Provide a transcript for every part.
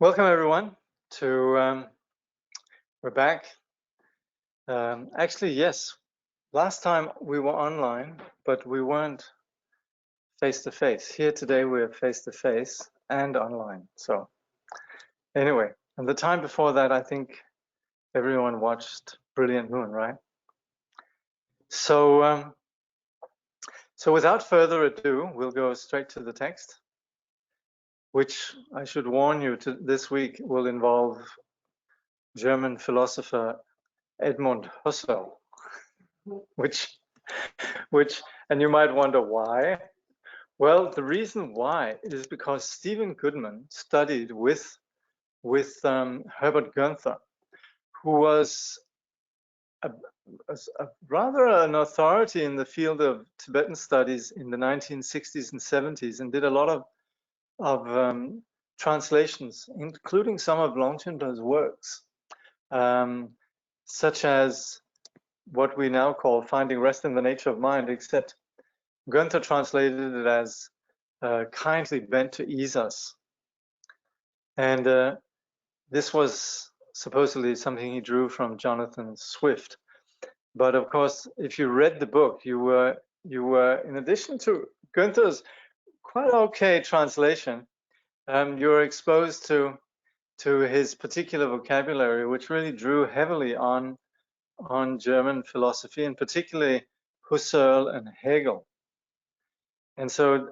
Welcome everyone to we're back. Actually, yes, last time we were online, but we weren't face to face. Here today we're face to face and online. So anyway, and the time before that, I think everyone watched Brilliant Moon, right? So without further ado, we'll go straight to the text, which I should warn you this week will involve German philosopher Edmund Husserl, which, and you might wonder why. Well, the reason why is because Steven Goodman studied with Herbert Gunther, who was a rather an authority in the field of Tibetan studies in the 1960s and 70s, and did a lot of translations, including some of Longchenpa's works, such as what we now call Finding Rest in the Nature of Mind, except Gunther translated it as kindly bent to ease us. And this was supposedly something he drew from Jonathan Swift. But of course, if you read the book, you were in addition to Gunther's quite okay translation, you were exposed to his particular vocabulary, which really drew heavily on German philosophy, and particularly Husserl and Hegel. And so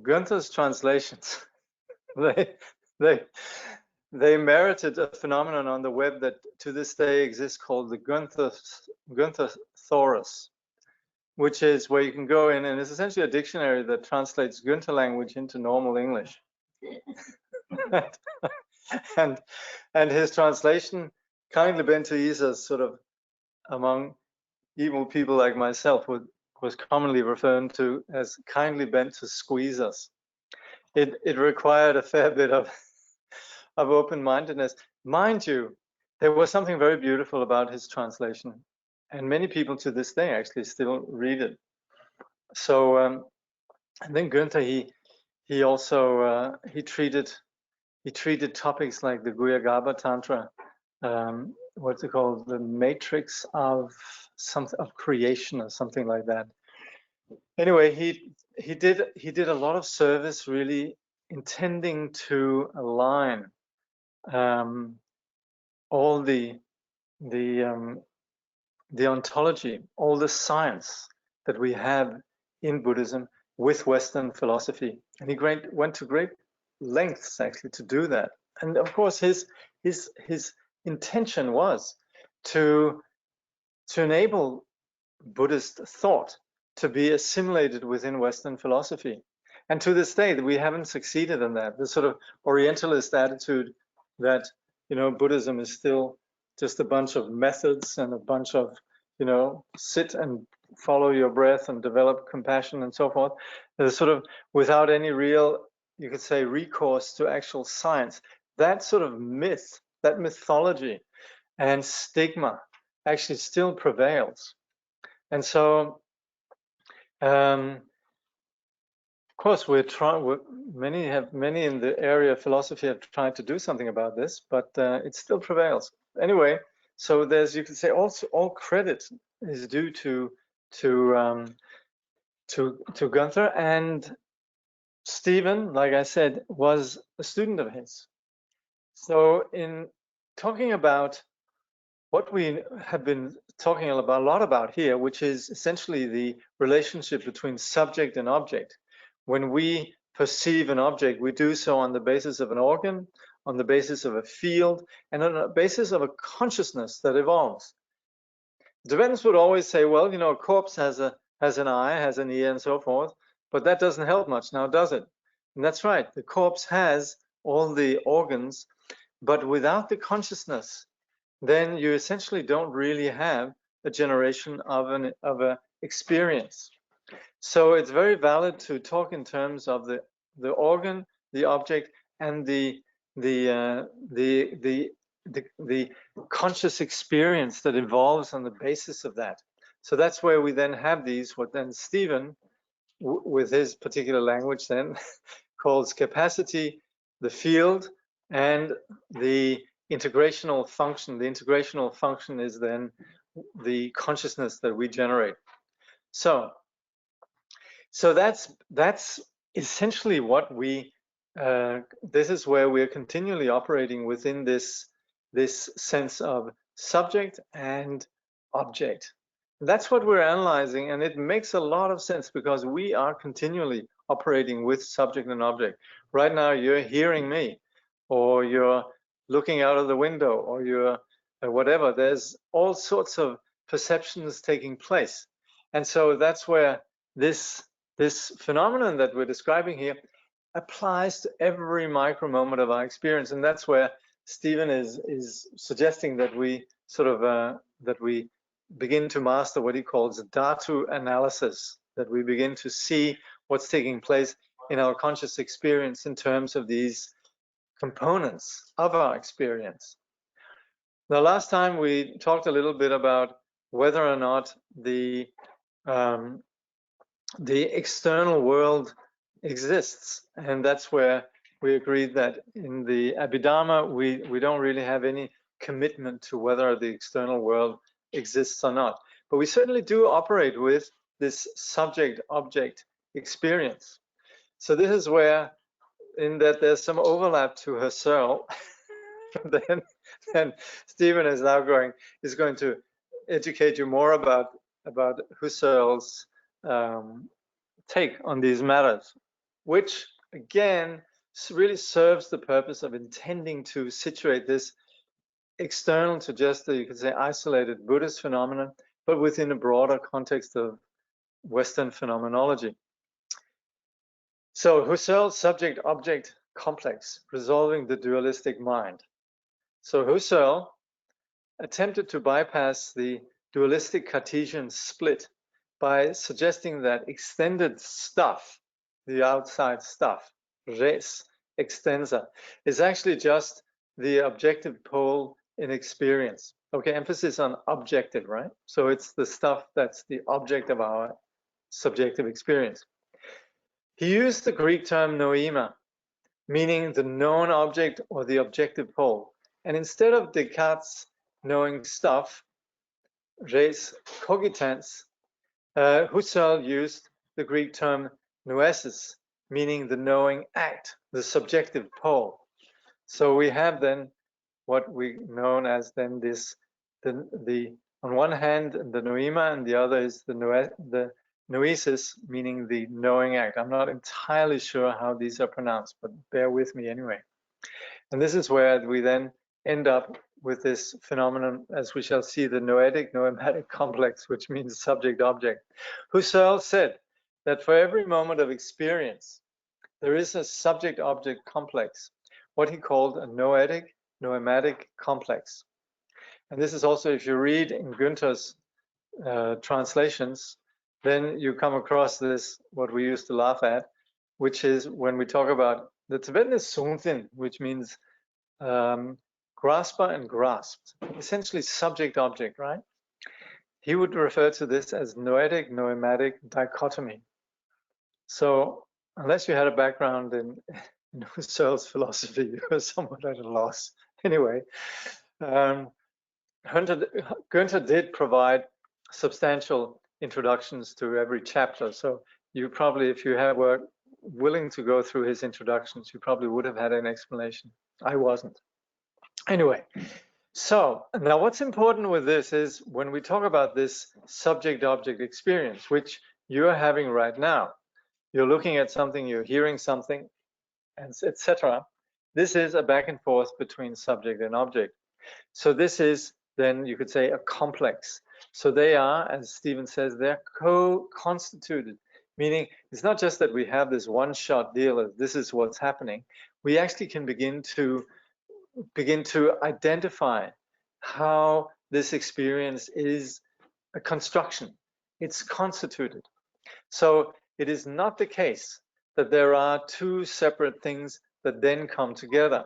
Gunther's translations, they merited a phenomenon on the web that to this day exists called the Gunther Thesaurus, which is where you can go in, and it's essentially a dictionary that translates Gunther language into normal English. and his translation, kindly bent to ease us, sort of among evil people like myself, was commonly referred to as kindly bent to squeeze us. It required a fair bit of open-mindedness. Mind you, there was something very beautiful about his translation, and many people to this day actually still read it. So and then Gunther, he also he treated topics like the Guhyagarbha Tantra, what's it called, the matrix of creation or something like that. Anyway, he did a lot of service, really intending to align all the ontology, all the science that we have in Buddhism with Western philosophy, and he went to great lengths actually to do that. And of course, his intention was to enable Buddhist thought to be assimilated within Western philosophy. And to this day, we haven't succeeded in that. The sort of Orientalist attitude that, Buddhism is still just a bunch of methods and a bunch of, sit and follow your breath and develop compassion and so forth. There's sort of without any real, you could say, recourse to actual science. That sort of myth, that mythology and stigma actually still prevails. And so, of course, many in the area of philosophy have tried to do something about this, but it still prevails. Anyway, so there's, you could say, also all credit is due to Gunther, and Steven, like I said, was a student of his. So in talking about what we have been talking a lot about here, which is essentially the relationship between subject and object. When we perceive an object, we do so on the basis of an organ, on the basis of a field, and on the basis of a consciousness that evolves. Tibetans would always say, well, a corpse has an eye, has an ear, and so forth, but that doesn't help much now, does it? And that's right. The corpse has all the organs, but without the consciousness, then you essentially don't really have a generation of an experience. So it's very valid to talk in terms of the organ, the object, and the conscious experience that evolves on the basis of that. So that's where we then have these, what then Steven, with his particular language then, calls capacity, the field, and the integrational function. The integrational function is then the consciousness that we generate. So that's essentially what we. This is where we're continually operating within this sense of subject and object. That's what we're analyzing, and it makes a lot of sense because we are continually operating with subject and object. Right now, you're hearing me, or you're looking out of the window, or you're whatever. There's all sorts of perceptions taking place, and so that's where this phenomenon that we're describing here applies to every micro moment of our experience, and that's where Steven is suggesting that we sort of that we begin to master what he calls dhatu analysis, that we begin to see what's taking place in our conscious experience in terms of these components of our experience. Now, last time we talked a little bit about whether or not the external world exists, and that's where we agreed that in the Abhidharma we don't really have any commitment to whether the external world exists or not, but we certainly do operate with this subject-object experience. So this is where, in that there's some overlap to Husserl. then Steven is now going to educate you more about Husserl's take on these matters, which again really serves the purpose of intending to situate this external to just you could say isolated Buddhist phenomenon, but within a broader context of Western phenomenology. So Husserl's subject-object complex, resolving the dualistic mind. So Husserl attempted to bypass the dualistic Cartesian split by suggesting that extended stuff, the outside stuff, res extensa, is actually just the objective pole in experience. Okay, emphasis on objective, right? So it's the stuff that's the object of our subjective experience. He used the Greek term noema, meaning the known object or the objective pole. And instead of Descartes' knowing stuff, res cogitans, Husserl used the Greek term noesis, meaning the knowing act, the subjective pole. So we have then what we known as then this, the on one hand the noema, and the other is the noesis, meaning the knowing act. I'm not entirely sure how these are pronounced, but bear with me anyway. And this is where we then end up with this phenomenon, as we shall see, the Noetic Noematic complex, which means subject-object. Husserl said that for every moment of experience, there is a subject-object complex, what he called a Noetic Noematic complex. And this is also, if you read in Günther's translations, then you come across this, what we used to laugh at, which is when we talk about the Tibetan is Sungtin, which means grasper and grasped, essentially subject-object, right? He would refer to this as Noetic Noematic dichotomy. So unless you had a background in Husserl's philosophy, you were somewhat at a loss. Anyway, Günther did provide substantial introductions to every chapter. So you probably, if you were willing to go through his introductions, you probably would have had an explanation. I wasn't. Anyway, so now what's important with this is when we talk about this subject-object experience, which you're having right now, you're looking at something, you're hearing something, and etc. This is a back and forth between subject and object. So this is then, you could say, a complex. So they are, as Steven says, they're co-constituted, meaning it's not just that we have this one-shot deal of this is what's happening. We actually can begin to identify how this experience is a construction. It's constituted. So it is not the case that there are two separate things that then come together.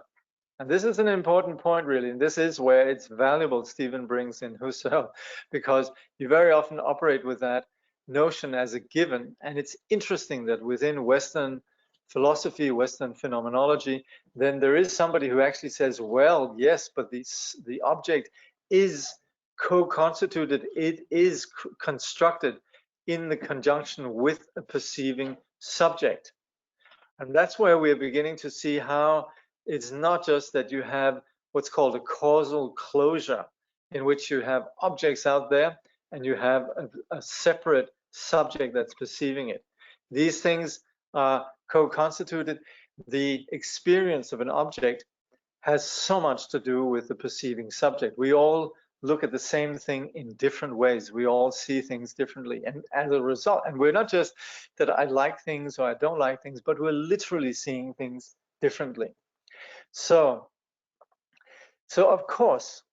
And this is an important point, really, and this is where it's valuable Steven brings in Husserl, because you very often operate with that notion as a given. And it's interesting that within Western philosophy, Western phenomenology, then there is somebody who actually says, well, yes, but the object is co-constituted, it is constructed in the conjunction with a perceiving subject. And that's where we're beginning to see how it's not just that you have what's called a causal closure, in which you have objects out there and you have a separate subject that's perceiving it. These things are co-constituted. The experience of an object has so much to do with the perceiving subject. We all look at the same thing in different ways. We all see things differently. And as a result, and we're not just that I like things or I don't like things, but we're literally seeing things differently. So of course,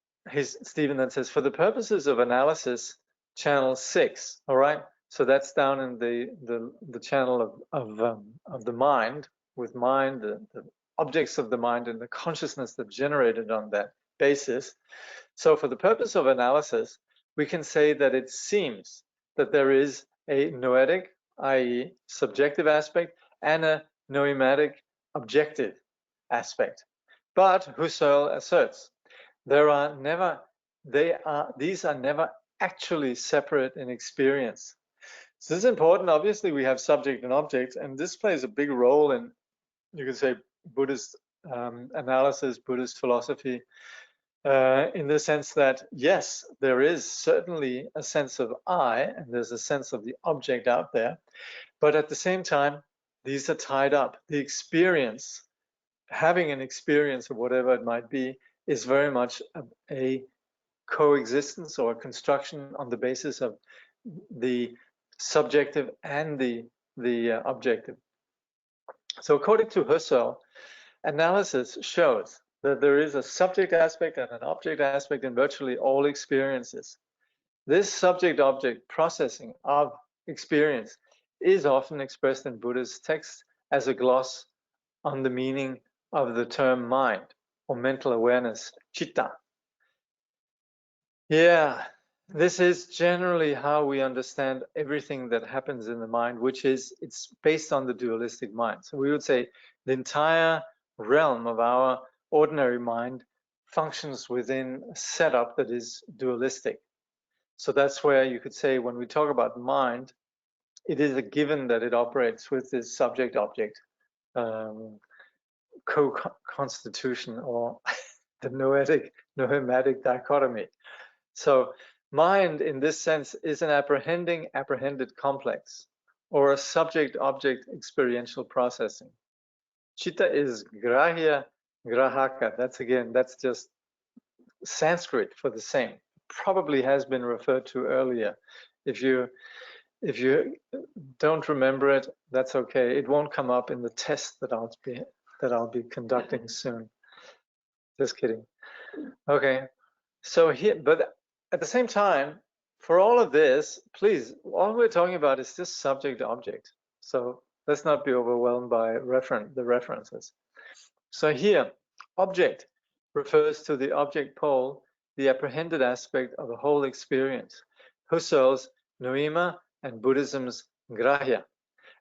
Stephen then says, for the purposes of analysis, channel 6, all right? So that's down in the channel of the mind, with mind, the objects of the mind and the consciousness that's generated on that basis. So for the purpose of analysis, we can say that it seems that there is a noetic, i.e. subjective aspect, and a noematic, objective aspect. But Husserl asserts these are never actually separate in experience. So this is important. Obviously, we have subject and object, and this plays a big role in, you could say, Buddhist analysis, Buddhist philosophy, in the sense that, yes, there is certainly a sense of I, and there's a sense of the object out there, but at the same time, these are tied up. The experience, having an experience of whatever it might be, is very much a coexistence or a construction on the basis of the subjective and the objective. So according to Husserl, analysis shows that there is a subject aspect and an object aspect in virtually all experiences. This subject-object processing of experience is often expressed in Buddhist texts as a gloss on the meaning of the term mind or mental awareness, citta. Yeah, this is generally how we understand everything that happens in the mind, which is, it's based on the dualistic mind. So we would say the entire realm of our ordinary mind functions within a setup that is dualistic. So that's where you could say, when we talk about mind, it is a given that it operates with this subject-object co-constitution, or the noetic, noematic dichotomy. So mind, in this sense, is an apprehended complex, or a subject-object experiential processing. Citta is grahya, grahaka. That's just Sanskrit for the same. Probably has been referred to earlier. If you don't remember it, that's okay. It won't come up in the test that I'll be conducting soon. Just kidding. Okay. So here, but at the same time, for all of this, please, all we're talking about is just subject-object. So let's not be overwhelmed by the references. So here, object refers to the object pole, the apprehended aspect of a whole experience, Husserl's noema and Buddhism's grahya.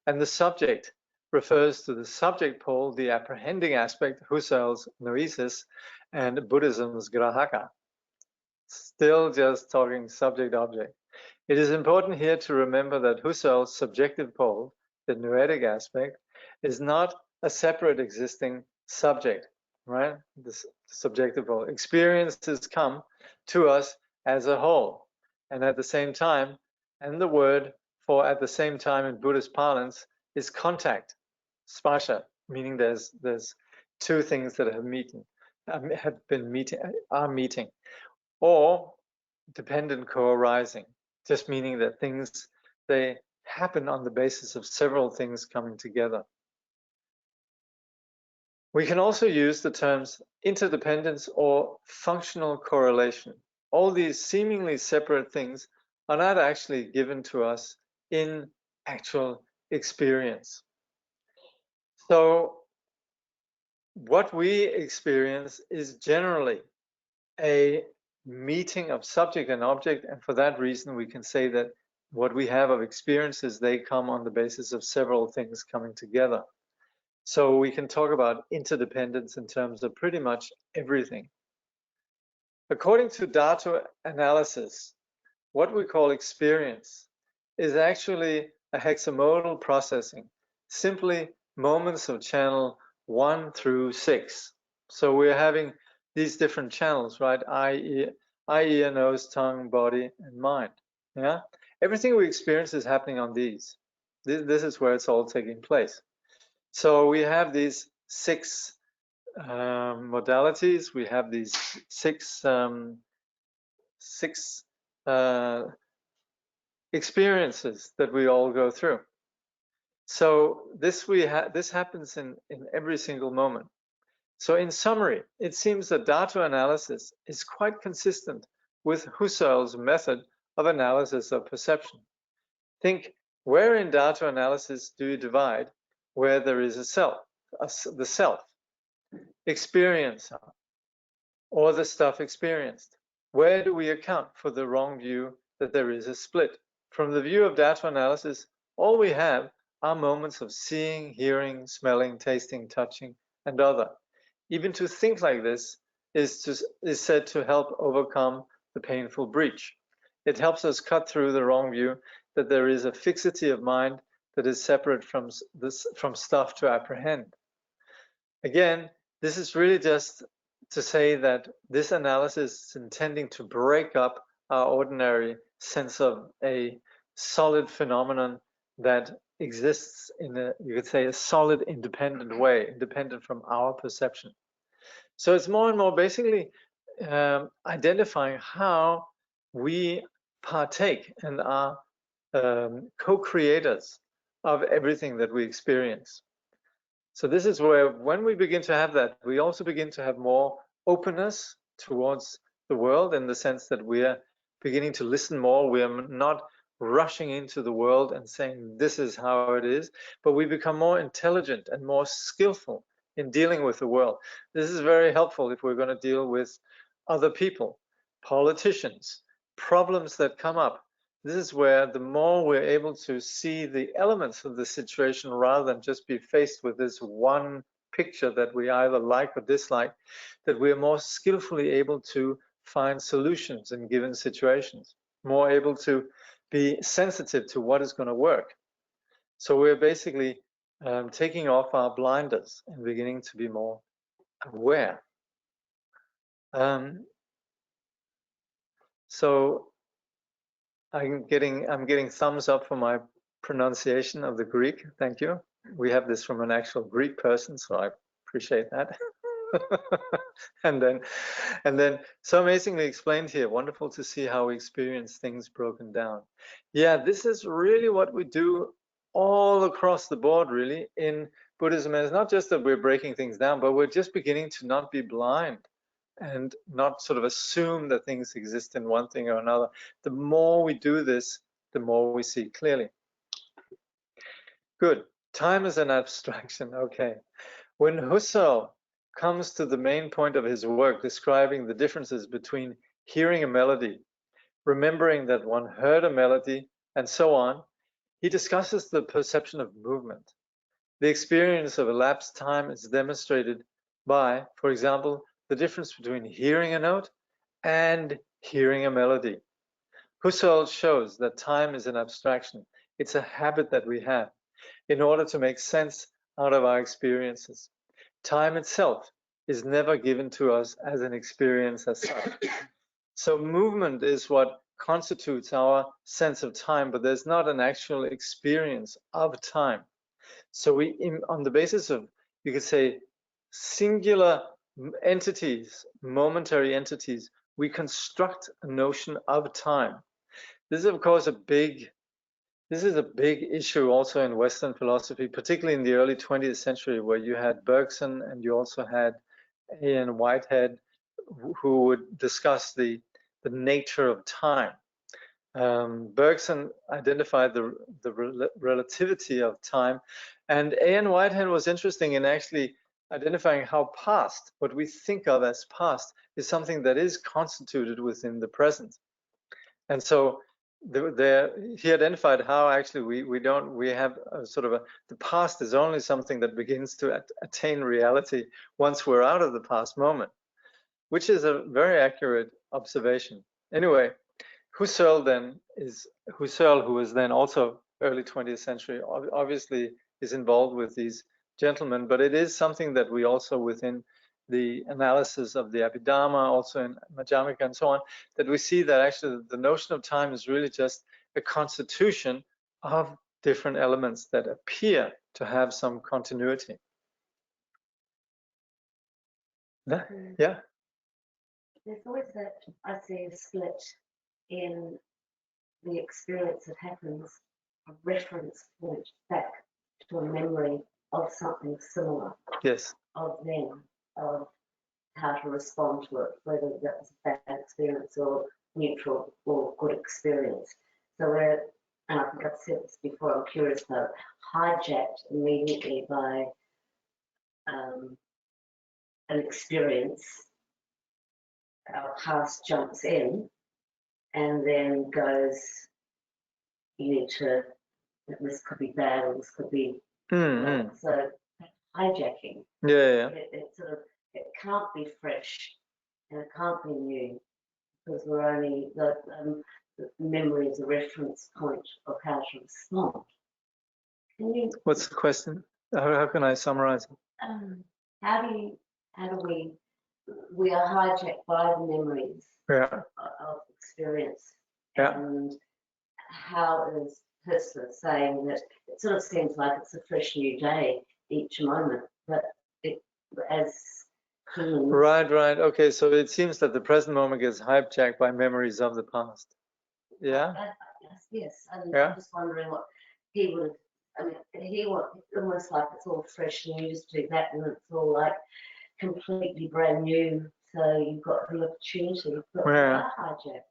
And the subject refers to the subject pole, the apprehending aspect, Husserl's noesis, and Buddhism's grahaka. Still just talking subject-object. It is important here to remember that Husserl's subjective pole, the noetic aspect, is not a separate existing subject, right? The subjective pole. Experiences come to us as a whole, and at the same time, and the word for at the same time in Buddhist parlance is contact, sparsha, meaning there's two things that are meeting, or dependent co-arising, just meaning that things, they happen on the basis of several things coming together. We can also use the terms interdependence or functional correlation. All these seemingly separate things are not actually given to us in actual experience. So what we experience is generally a meeting of subject and object, and for that reason we can say that what we have of experiences, they come on the basis of several things coming together. So we can talk about interdependence in terms of pretty much everything. According to data analysis, what we call experience is actually a hexamodal processing, simply moments of channel 1 through 6. So we're having these different channels, right? Eye, ear, nose, tongue, body, and mind. Yeah, everything we experience is happening on these. This is where it's all taking place. So we have these 6 modalities. We have these 6 experiences that we all go through. So this happens in every single moment. So in summary, it seems that data analysis is quite consistent with Husserl's method of analysis of perception. Think, where in data analysis do you divide where there is a self, the self, experiencer, or the stuff experienced? Where do we account for the wrong view that there is a split? From the view of data analysis, all we have are moments of seeing, hearing, smelling, tasting, touching, and other. Even to think like this is said to help overcome the painful breach. It helps us cut through the wrong view that there is a fixity of mind that is separate from stuff to apprehend. Again, this is really just to say that this analysis is intending to break up our ordinary sense of a solid phenomenon that exists in you could say, a solid independent way, independent from our perception. So it's more and more basically identifying how we partake and are co-creators of everything that we experience. So this is where, when we begin to have that, we also begin to have more openness towards the world, in the sense that we are beginning to listen more. We are not rushing into the world and saying this is how it is, but we become more intelligent and more skillful in dealing with the world. This is very helpful if we're going to deal with other people, politicians, problems that come up. This is where the more we're able to see the elements of the situation rather than just be faced with this one picture that we either like or dislike, that we're more skillfully able to find solutions in given situations, more able to be sensitive to what is going to work. So we're basically taking off our blinders and beginning to be more aware. So I'm getting thumbs up for my pronunciation of the Greek. Thank you. We have this from an actual Greek person, so I appreciate that. and then so amazingly explained here. Wonderful to see how we experience things broken down. Yeah, this is really what we do all across the board, really, in Buddhism. And it's not just that we're breaking things down, but we're just beginning to not be blind and not sort of assume that things exist in one thing or another. The more we do this, the more we see clearly. Good. Time is an abstraction. Okay. When Husserl comes to the main point of his work, describing the differences between hearing a melody, remembering that one heard a melody, and so on, he discusses the perception of movement. The experience of elapsed time is demonstrated by, for example, the difference between hearing a note and hearing a melody. Husserl shows that time is an abstraction. It's a habit that we have in order to make sense out of our experiences. Time itself is never given to us as an experience as such. So movement is what constitutes our sense of time, but there's not an actual experience of time. So on the basis of, you could say, singular entities, momentary entities, we construct a notion of time. This is, of course, a big issue also in Western philosophy, particularly in the early 20th century, where you had Bergson and you also had A.N. Whitehead, who would discuss the nature of time. Bergson identified the relativity of time, and A.N. Whitehead was interesting in actually identifying how past, what we think of as past, is something that is constituted within the present. And so he identified how actually we have a sort of the past is only something that begins to attain reality once we're out of the past moment, which is a very accurate observation. Anyway, Husserl, who was then also early 20th century, obviously is involved with these gentlemen, but it is something that we also within the analysis of the Abhidharma, also in Madhyamika and so on, that we see that actually the notion of time is really just a constitution of different elements that appear to have some continuity. Yeah. There's always that, I see, a split in the experience that happens, a reference point back to a memory of something similar. Yes. Of them, of how to respond to it, whether that was a bad experience or neutral or good experience. So we're, and I think I've said this before, I'm curious though, hijacked immediately by an experience. Our past jumps in and then goes, you need to, this could be bad or this could be good. So hijacking. Yeah. It sort of, it can't be fresh and it can't be new because we're only, the memory is a reference point of how to respond. Can you? What's the question? How can I summarize it? How do we are hijacked by the memories of experience. And how is Husserl saying that it sort of seems like it's a fresh new day each moment, but it, as humans. Right. Okay, so it seems that the present moment gets hijacked by memories of the past. Yeah? Yes, and I'm just wondering what he would, I mean, he would, almost like it's all fresh news to that, and it's all like completely brand new, so you've got the opportunity, but we are hijacked.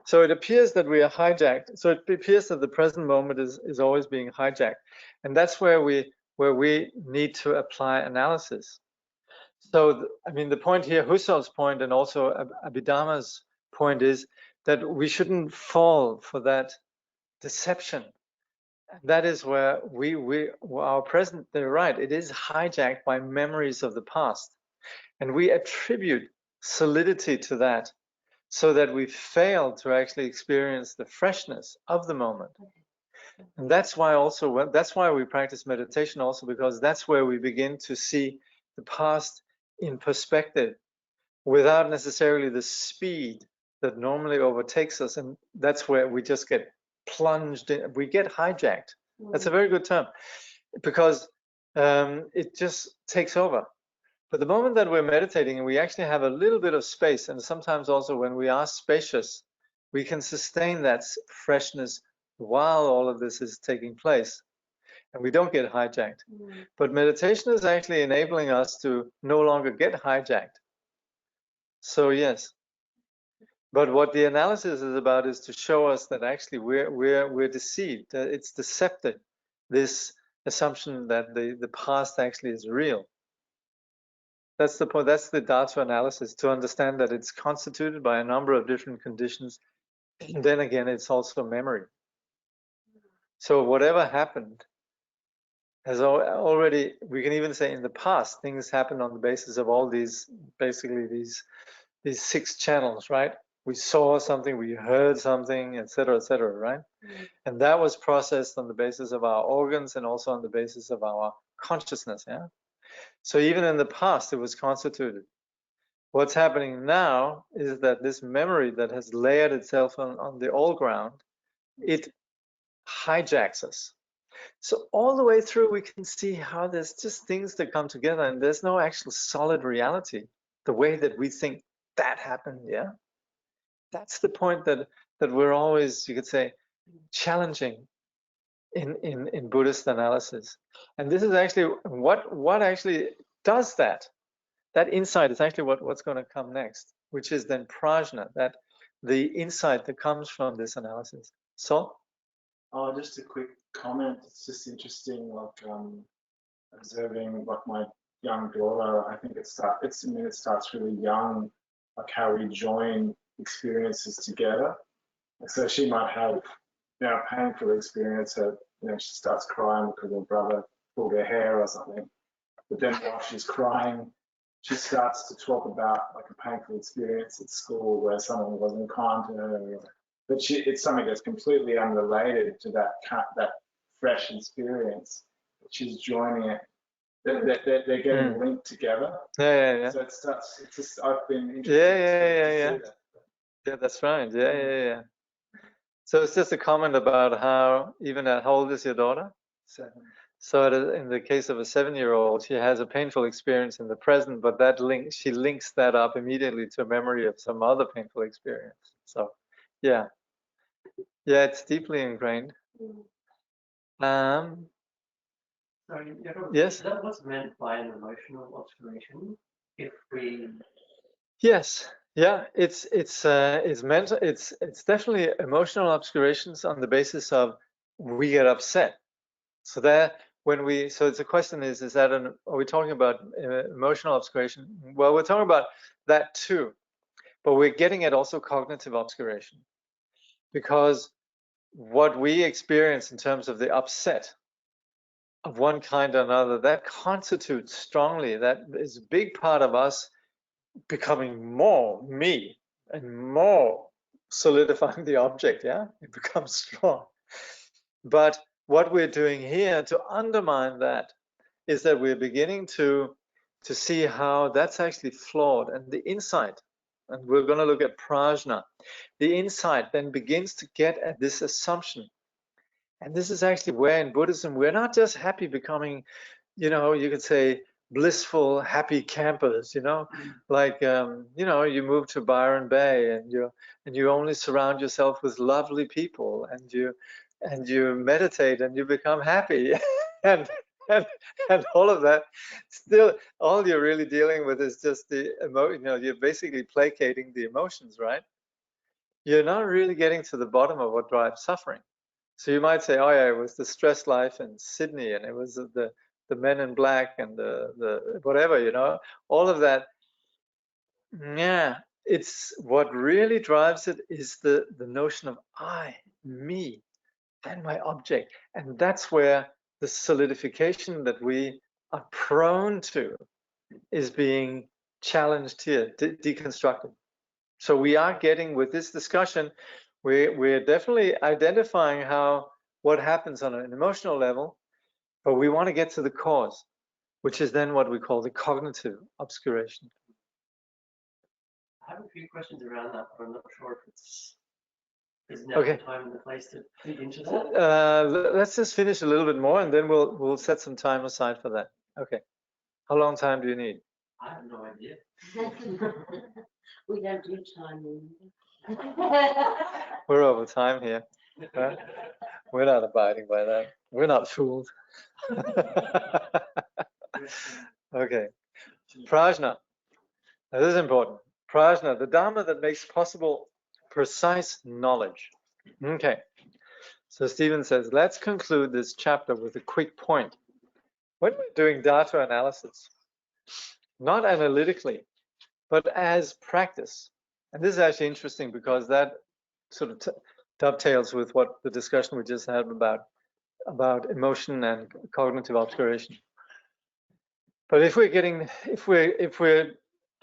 So it appears that we are hijacked. So it appears that the present moment is always being hijacked, and that's where we need to apply analysis. So I mean, the point here, Husserl's point, and also Abhidharma's point, is that we shouldn't fall for that deception. That is where our present, they're right, it is hijacked by memories of the past. And we attribute solidity to that so that we fail to actually experience the freshness of the moment. And that's why we practice meditation also, because that's where we begin to see the past in perspective without necessarily the speed that normally overtakes us. And that's where we just get plunged in, we get hijacked. That's a very good term, because it just takes over. But the moment that we're meditating and we actually have a little bit of space, and sometimes also when we are spacious, we can sustain that freshness while all of this is taking place, and we don't get hijacked. But meditation is actually enabling us to no longer get hijacked. So yes. But what the analysis is about is to show us that actually we're deceived. It's deceptive, this assumption that the past actually is real. That's the point. That's the data analysis, to understand that it's constituted by a number of different conditions. And then again, it's also memory. So whatever happened has already, we can even say in the past, things happened on the basis of all these, basically these 6 channels, right? We saw something, we heard something, etc., right? And that was processed on the basis of our organs and also on the basis of our consciousness, yeah? So even in the past, it was constituted. What's happening now is that this memory that has layered itself on the old ground, it hijacks us. So all the way through, we can see how there's just things that come together, and there's no actual solid reality, the way that we think that happened, yeah? That's the point that we're always, you could say, challenging in Buddhist analysis. And this is actually what actually does that. That insight is actually what's going to come next, which is then prajna, that the insight that comes from this analysis. So? Oh, just a quick comment. It's just interesting, like observing like my young daughter. I think it starts really young, like how we join experiences together. So she might have, a painful experience. She starts crying because her brother pulled her hair or something. But then while she's crying, she starts to talk about like a painful experience at school where someone wasn't kind to her. But it's something that's completely unrelated to that fresh experience. She's joining it. They're getting linked together. Yeah. So it's just, I've been interested Yeah. Yeah, that's right. Yeah. So it's just a comment about how, even at how old is your daughter? 7. So in the case of a 7-year-old, she has a painful experience in the present, but she links that up immediately to a memory of some other painful experience. So, yeah, it's deeply ingrained. Sorry, yes. Is that what's meant by an emotional obscuration? If we. Yes. Yeah, it's mental. It's definitely emotional obscurations on the basis of we get upset. So so the question is that are we talking about emotional obscuration? Well, we're talking about that too, but we're getting at also cognitive obscuration, because what we experience in terms of the upset of one kind or another, that constitutes strongly, that is a big part of us becoming more me and more solidifying the object. Yeah, it becomes strong. But what we're doing here to undermine that is that we're beginning to see how that's actually flawed, and the insight, and we're going to look at prajna, the insight then begins to get at this assumption. And this is actually where in Buddhism we're not just happy becoming, you could say blissful, happy campers, like you move to Byron Bay and you only surround yourself with lovely people, and you meditate and you become happy and all of that. Still, all you're really dealing with is just the emotion. You're basically placating the emotions, right? You're not really getting to the bottom of what drives suffering. So you might say, oh yeah, it was the stress life in Sydney, and it was the men in black and the whatever, all of that. Yeah, it's what really drives it is the notion of I, me, and my object. And that's where the solidification that we are prone to is being challenged here, deconstructed. So we are getting, with this discussion, we're definitely identifying what happens on an emotional level, but we want to get to the cause, which is then what we call the cognitive obscuration. I have a few questions around that, but I'm not sure if there's now the time and the place to dig into that. Let's just finish a little bit more, and then we'll set some time aside for that. Okay. How long time do you need? I have no idea. We don't do time. We're over time here. Right? We're not abiding by that. We're not fooled. Okay. Prajna. Now, this is important. Prajna, the Dharma that makes possible precise knowledge. Okay. So Steven says, let's conclude this chapter with a quick point. When we're doing data analysis, not analytically, but as practice, and this is actually interesting because that sort of dovetails with what the discussion we just had about emotion and cognitive obscuration. But if we're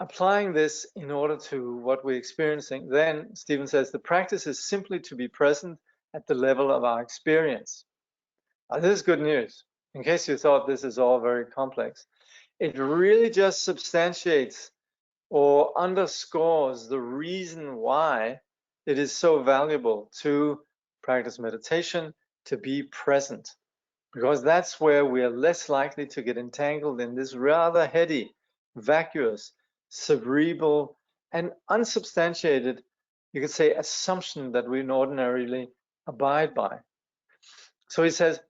applying this in order to what we're experiencing, then Steven says the practice is simply to be present at the level of our experience. Now, this is good news. In case you thought this is all very complex, it really just substantiates or underscores the reason why it is so valuable to practice meditation, to be present, because that's where we are less likely to get entangled in this rather heady, vacuous, cerebral, and unsubstantiated, you could say, assumption that we ordinarily abide by. So he says,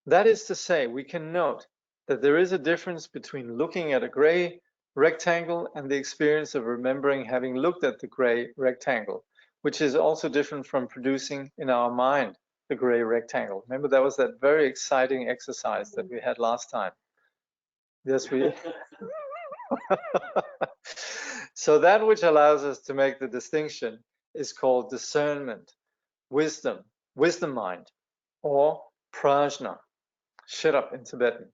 that is to say, we can note that there is a difference between looking at a gray rectangle and the experience of remembering having looked at the gray rectangle, which is also different from producing in our mind the gray rectangle. Remember, that was that very exciting exercise that we had last time. Yes, we. So that which allows us to make the distinction is called discernment. wisdom mind, or prajna, shut up in Tibetan.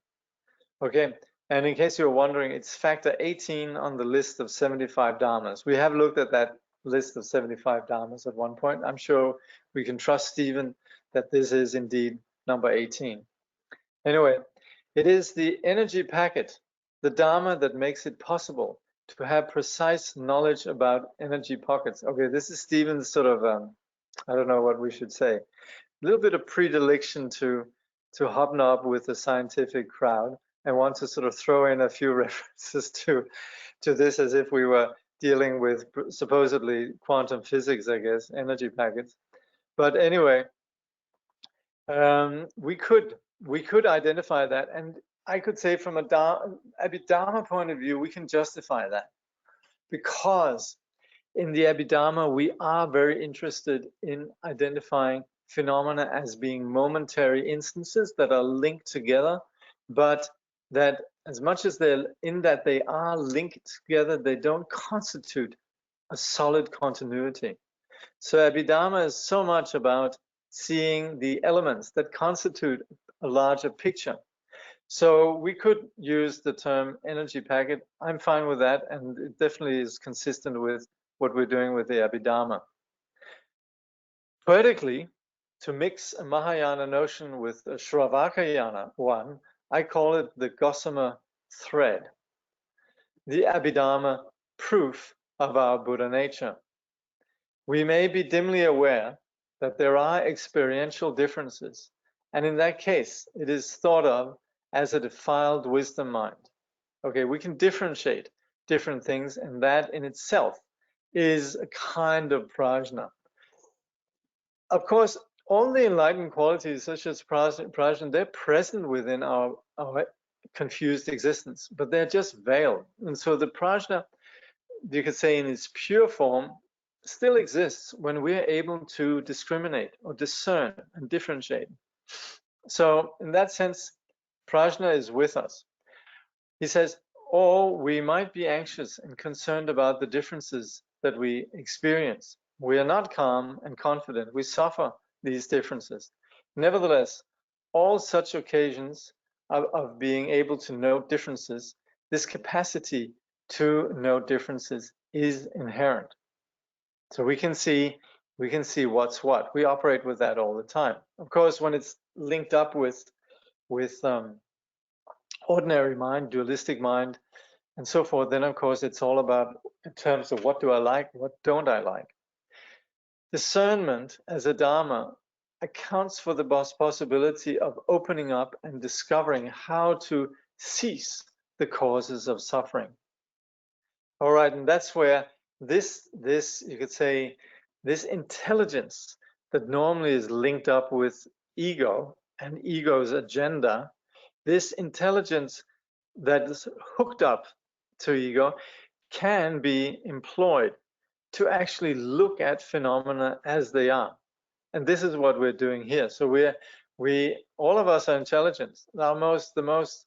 Okay, and in case you're wondering, it's factor 18 on the list of 75 dharmas. We have looked at that list of 75 dharmas at one point. I'm sure we can trust Steven that this is indeed number 18. Anyway, it is the energy packet, the dharma, that makes it possible to have precise knowledge about energy pockets. Okay, this is Steven's sort of, I don't know what we should say, a little bit of predilection to hobnob with the scientific crowd and want to sort of throw in a few references to this as if we were dealing with supposedly quantum physics, I guess, energy packets. But anyway, we could identify that, and I could say from a Abhidharma point of view, we can justify that, because in the Abhidharma we are very interested in identifying phenomena as being momentary instances that are linked together, but that as much as they are linked together, they don't constitute a solid continuity. So Abhidharma is so much about seeing the elements that constitute a larger picture. So we could use the term energy packet. I'm fine with that, and it definitely is consistent with what we're doing with the Abhidharma. Poetically, to mix a Mahayana notion with a Shravakayana one, I call it the Gossamer Thread, the Abhidharma proof of our Buddha nature. We may be dimly aware that there are experiential differences, and in that case, it is thought of as a defiled wisdom mind. Okay, we can differentiate different things, and that in itself is a kind of prajna. Of course, all the enlightened qualities such as prajna, they're present within our confused existence, but they're just veiled. And so the prajna, you could say in its pure form, still exists when we're able to discriminate or discern and differentiate. So in that sense, prajna is with us. He says, or we might be anxious and concerned about the differences that we experience. We are not calm and confident. We suffer these differences. Nevertheless, all such occasions of being able to note differences, this capacity to note differences is inherent. So we can see what's what. We operate with that all the time. Of course, when it's linked up with ordinary mind, dualistic mind, and so forth, then of course it's all about in terms of what do I like, what don't I like. Discernment as a dharma accounts for the possibility of opening up and discovering how to cease the causes of suffering. All right, and that's where this you could say, this intelligence that normally is linked up with ego and ego's agenda, this intelligence that is hooked up to ego can be employed to actually look at phenomena as they are. And this is what we're doing here. So we all of us are intelligent. The most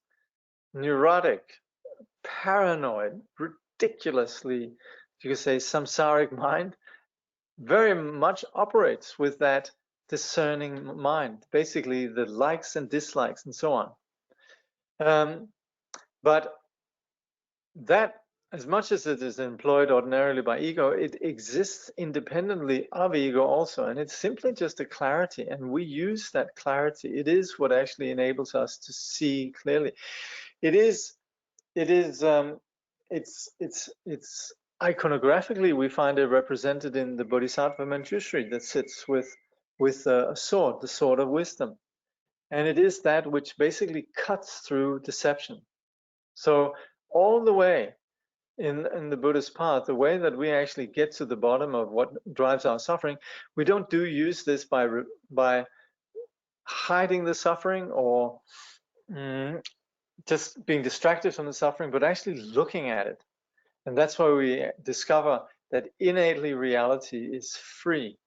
neurotic, paranoid, ridiculously, you could say, samsaric mind very much operates with that discerning mind, basically the likes and dislikes and so on. But that, as much as it is employed ordinarily by ego, it exists independently of ego also, and it's simply just a clarity, and we use that clarity. It is what actually enables us to see clearly. It's iconographically, we find it represented in the Bodhisattva Manjushri that sits with a sword, the sword of wisdom. And it is that which basically cuts through deception. So all the way in the Buddhist path, the way that we actually get to the bottom of what drives our suffering, we don't use this by hiding the suffering or just being distracted from the suffering, but actually looking at it. And that's why we discover that innately reality is free.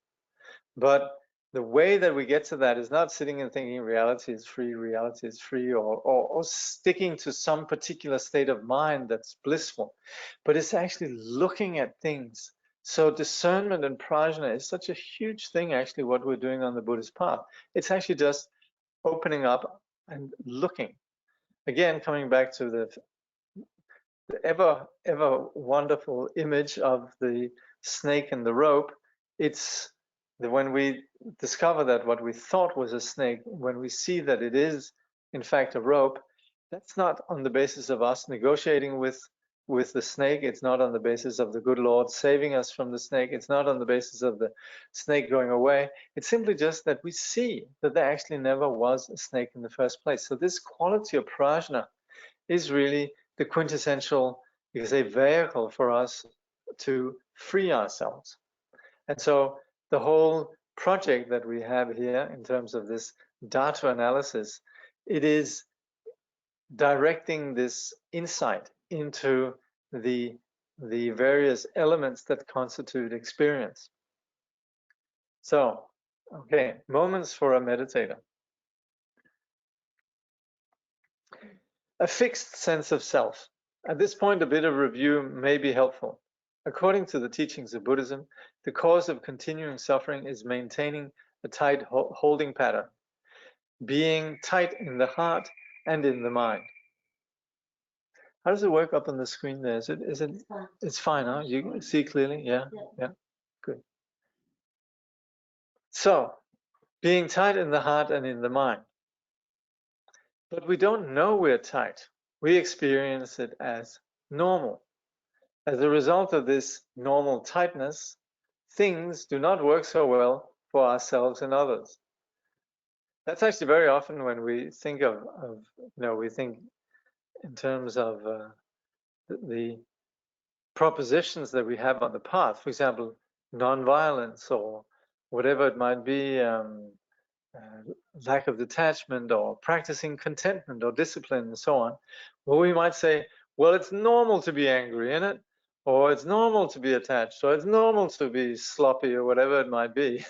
But the way that we get to that is not sitting and thinking reality is free, or sticking to some particular state of mind that's blissful, but it's actually looking at things So discernment and prajna is such a huge thing, actually, what we're doing on the Buddhist path. It's actually just opening up and looking. Again, coming back to the ever wonderful image of the snake and the rope. It's when we discover that what we thought was a snake, when we see that it is in fact a rope, that's not on the basis of us negotiating with the snake. It's not on the basis of the good Lord saving us from the snake. It's not on the basis of the snake going away. It's simply just that we see that there actually never was a snake in the first place. So this quality of prajna is really the quintessential, you can say, vehicle for us to free ourselves. And so the whole project that we have here in terms of this data analysis, it is directing this insight into the various elements that constitute experience. So, okay, moments for a meditator. A fixed sense of self. At this point, a bit of review may be helpful. According to the teachings of Buddhism, the cause of continuing suffering is maintaining a tight holding pattern, being tight in the heart and in the mind. How does it work up on the screen there? Is it? It's fine, huh? You see clearly? Yeah. Good. So, being tight in the heart and in the mind. But we don't know we're tight. We experience it as normal. As a result of this normal tightness, things do not work so well for ourselves and others. That's actually very often when we think of we think in terms of the propositions that we have on the path. For example, nonviolence or whatever it might be, lack of detachment or practicing contentment or discipline and so on. Well, we might say, well, it's normal to be angry, isn't it? Or it's normal to be attached, or it's normal to be sloppy, or whatever it might be.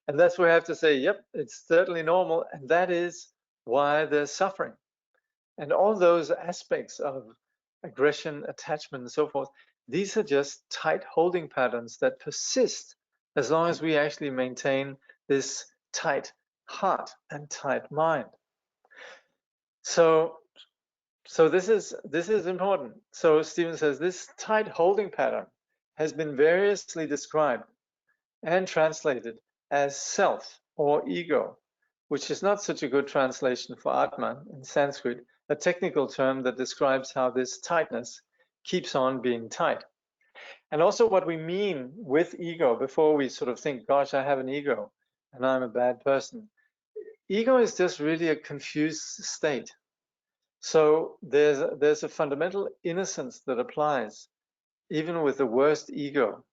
And that's where we have to say, yep, it's certainly normal, and that is why there's suffering. And all those aspects of aggression, attachment, and so forth, these are just tight holding patterns that persist as long as we actually maintain this tight heart and tight mind. So this is important. So Steven says this tight holding pattern has been variously described and translated as self or ego, which is not such a good translation for Atman in Sanskrit, a technical term that describes how this tightness keeps on being tight. And also what we mean with ego before we sort of think, gosh, I have an ego and I'm a bad person. Ego is just really a confused state. So there's a fundamental innocence that applies even with the worst ego.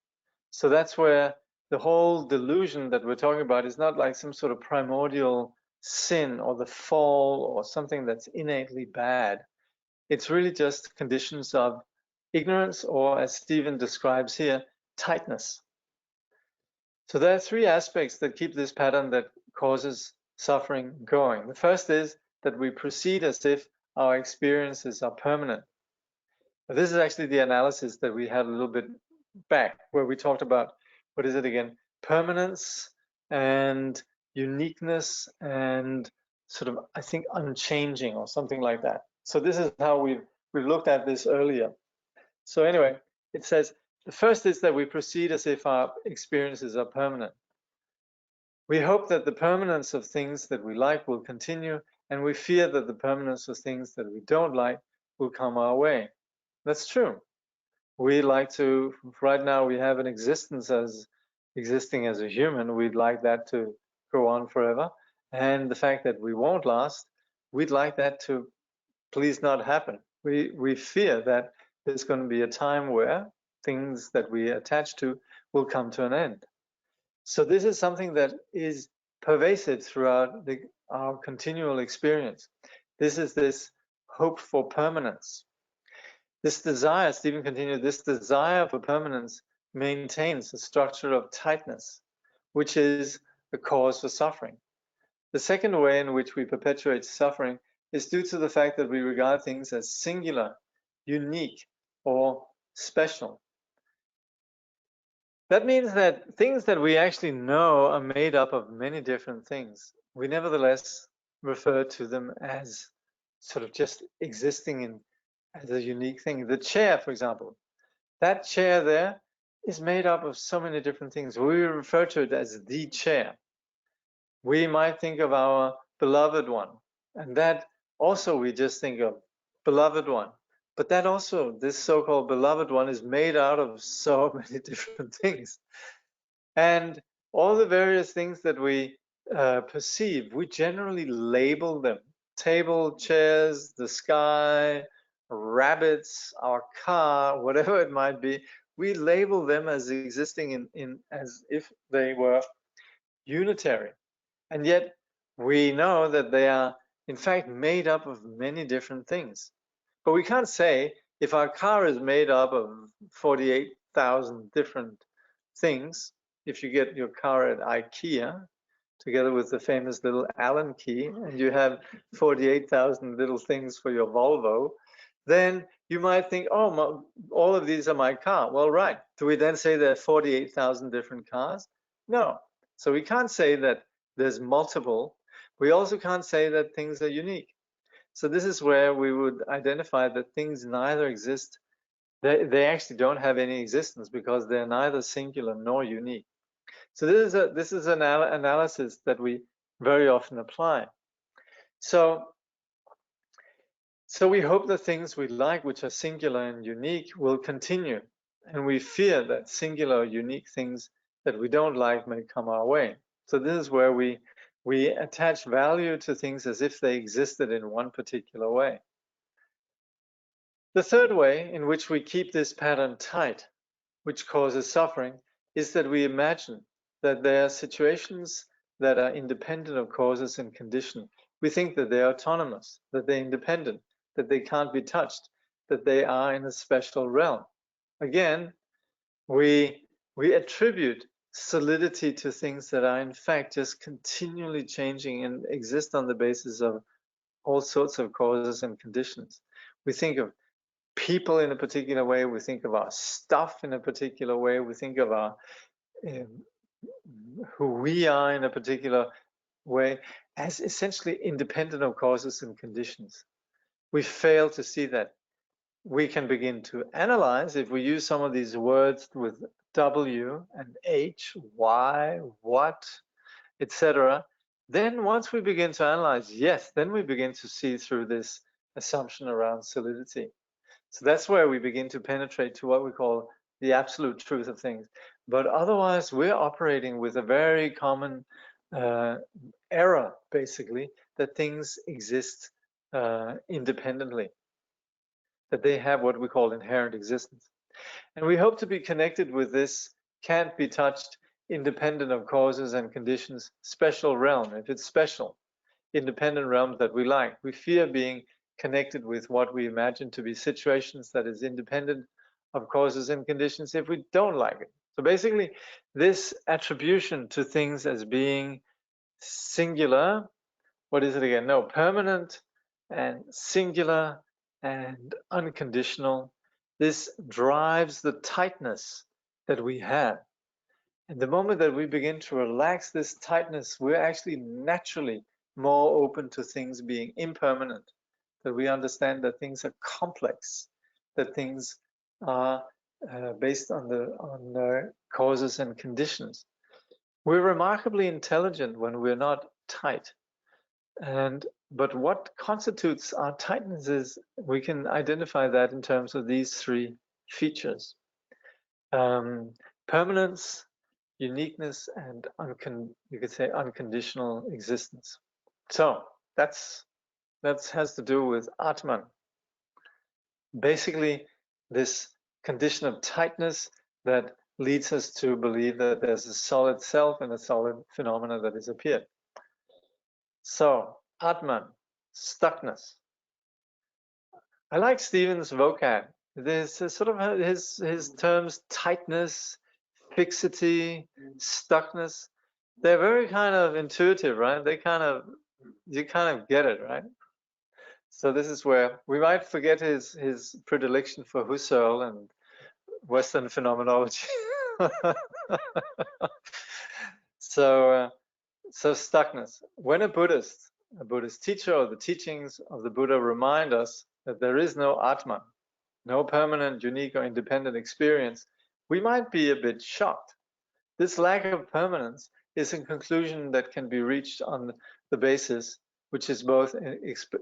So that's where the whole delusion that we're talking about is not like some sort of primordial sin or the fall or something that's innately bad. It's really just conditions of ignorance, or as Steven describes here, tightness. So there are three aspects that keep this pattern that causes suffering going. The first is that we proceed as if our experiences are permanent. This is actually the analysis that we had a little bit back, where we talked about, what is it again? Permanence and uniqueness and sort of, I think, unchanging or something like that. So this is how we've looked at this earlier. So anyway, it says, the first is that we proceed as if our experiences are permanent. We hope that the permanence of things that we like will continue, and we fear that the permanence of things that we don't like will come our way. That's true. We like to, right now we have an existence as existing as a human. We'd like that to go on forever. And the fact that we won't last, we'd like that to please not happen. We fear that there's going to be a time where things that we attach to will come to an end. So this is something that is pervasive throughout our continual experience. This is this hope for permanence. This desire, Steven continued, this desire for permanence maintains a structure of tightness, which is the cause for suffering. The second way in which we perpetuate suffering is due to the fact that we regard things as singular, unique, or special. That means that things that we actually know are made up of many different things. We nevertheless refer to them as sort of just existing as a unique thing. The chair, for example, that chair there is made up of so many different things. We refer to it as the chair. We might think of our beloved one, and that also we just think of beloved one. But that also, this so-called beloved one, is made out of so many different things. And all the various things that we perceive, we generally label them. Table, chairs, the sky, rabbits, our car, whatever it might be, we label them as existing as if they were unitary. And yet we know that they are in fact made up of many different things. But we can't say if our car is made up of 48,000 different things, if you get your car at IKEA, together with the famous little Allen key, and you have 48,000 little things for your Volvo, then you might think, oh, all of these are my car. Well, right. Do we then say there are 48,000 different cars? No. So we can't say that there's multiple. We also can't say that things are unique. So this is where we would identify that things neither exist, they actually don't have any existence because they're neither singular nor unique. So this is an analysis that we very often apply. So we hope the things we like, which are singular and unique, will continue. And we fear that singular or unique things that we don't like may come our way. So this is where we attach value to things as if they existed in one particular way. The third way in which we keep this pattern tight, which causes suffering, is that we imagine that there are situations that are independent of causes and conditions. We think that they're autonomous, that they're independent, that they can't be touched, that they are in a special realm. Again, we attribute solidity to things that are in fact just continually changing and exist on the basis of all sorts of causes and conditions. We think of people in a particular way, we think of our stuff in a particular way, we think of our who we are in a particular way as essentially independent of causes and conditions. We fail to see that. We can begin to analyze if we use some of these words with W and H, why, what, etc. Then once we begin to analyze, yes, then we begin to see through this assumption around solidity. So that's where we begin to penetrate to what we call the absolute truth of things. But otherwise, we're operating with a very common error, basically, that things exist independently, that they have what we call inherent existence. And we hope to be connected with this can't be touched, independent of causes and conditions, special realm. If it's special, independent realm that we like. We fear being connected with what we imagine to be situations that is independent of causes and conditions if we don't like it. So basically, this attribution to things as being singular, what is it again? No, permanent and singular and unconditional. This drives the tightness that we have. And the moment that we begin to relax this tightness, we're actually naturally more open to things being impermanent, that we understand that things are complex, that things are based on the causes and conditions. We're remarkably intelligent when we're not tight. But what constitutes our tightness is, we can identify that in terms of these three features. Permanence, uniqueness, and you could say unconditional existence. So that has to do with Atman. Basically, this condition of tightness that leads us to believe that there's a solid self and a solid phenomena that has appeared. So Atman, stuckness. I like Steven's vocab. There's sort of his terms: tightness, fixity, stuckness. They're very kind of intuitive, right? You kind of get it, right? So this is where we might forget his predilection for Husserl and Western phenomenology. So stuckness. When a Buddhist teacher or the teachings of the Buddha remind us that there is no Atman, no permanent, unique, or independent experience, we might be a bit shocked. This lack of permanence is a conclusion that can be reached on the basis which is both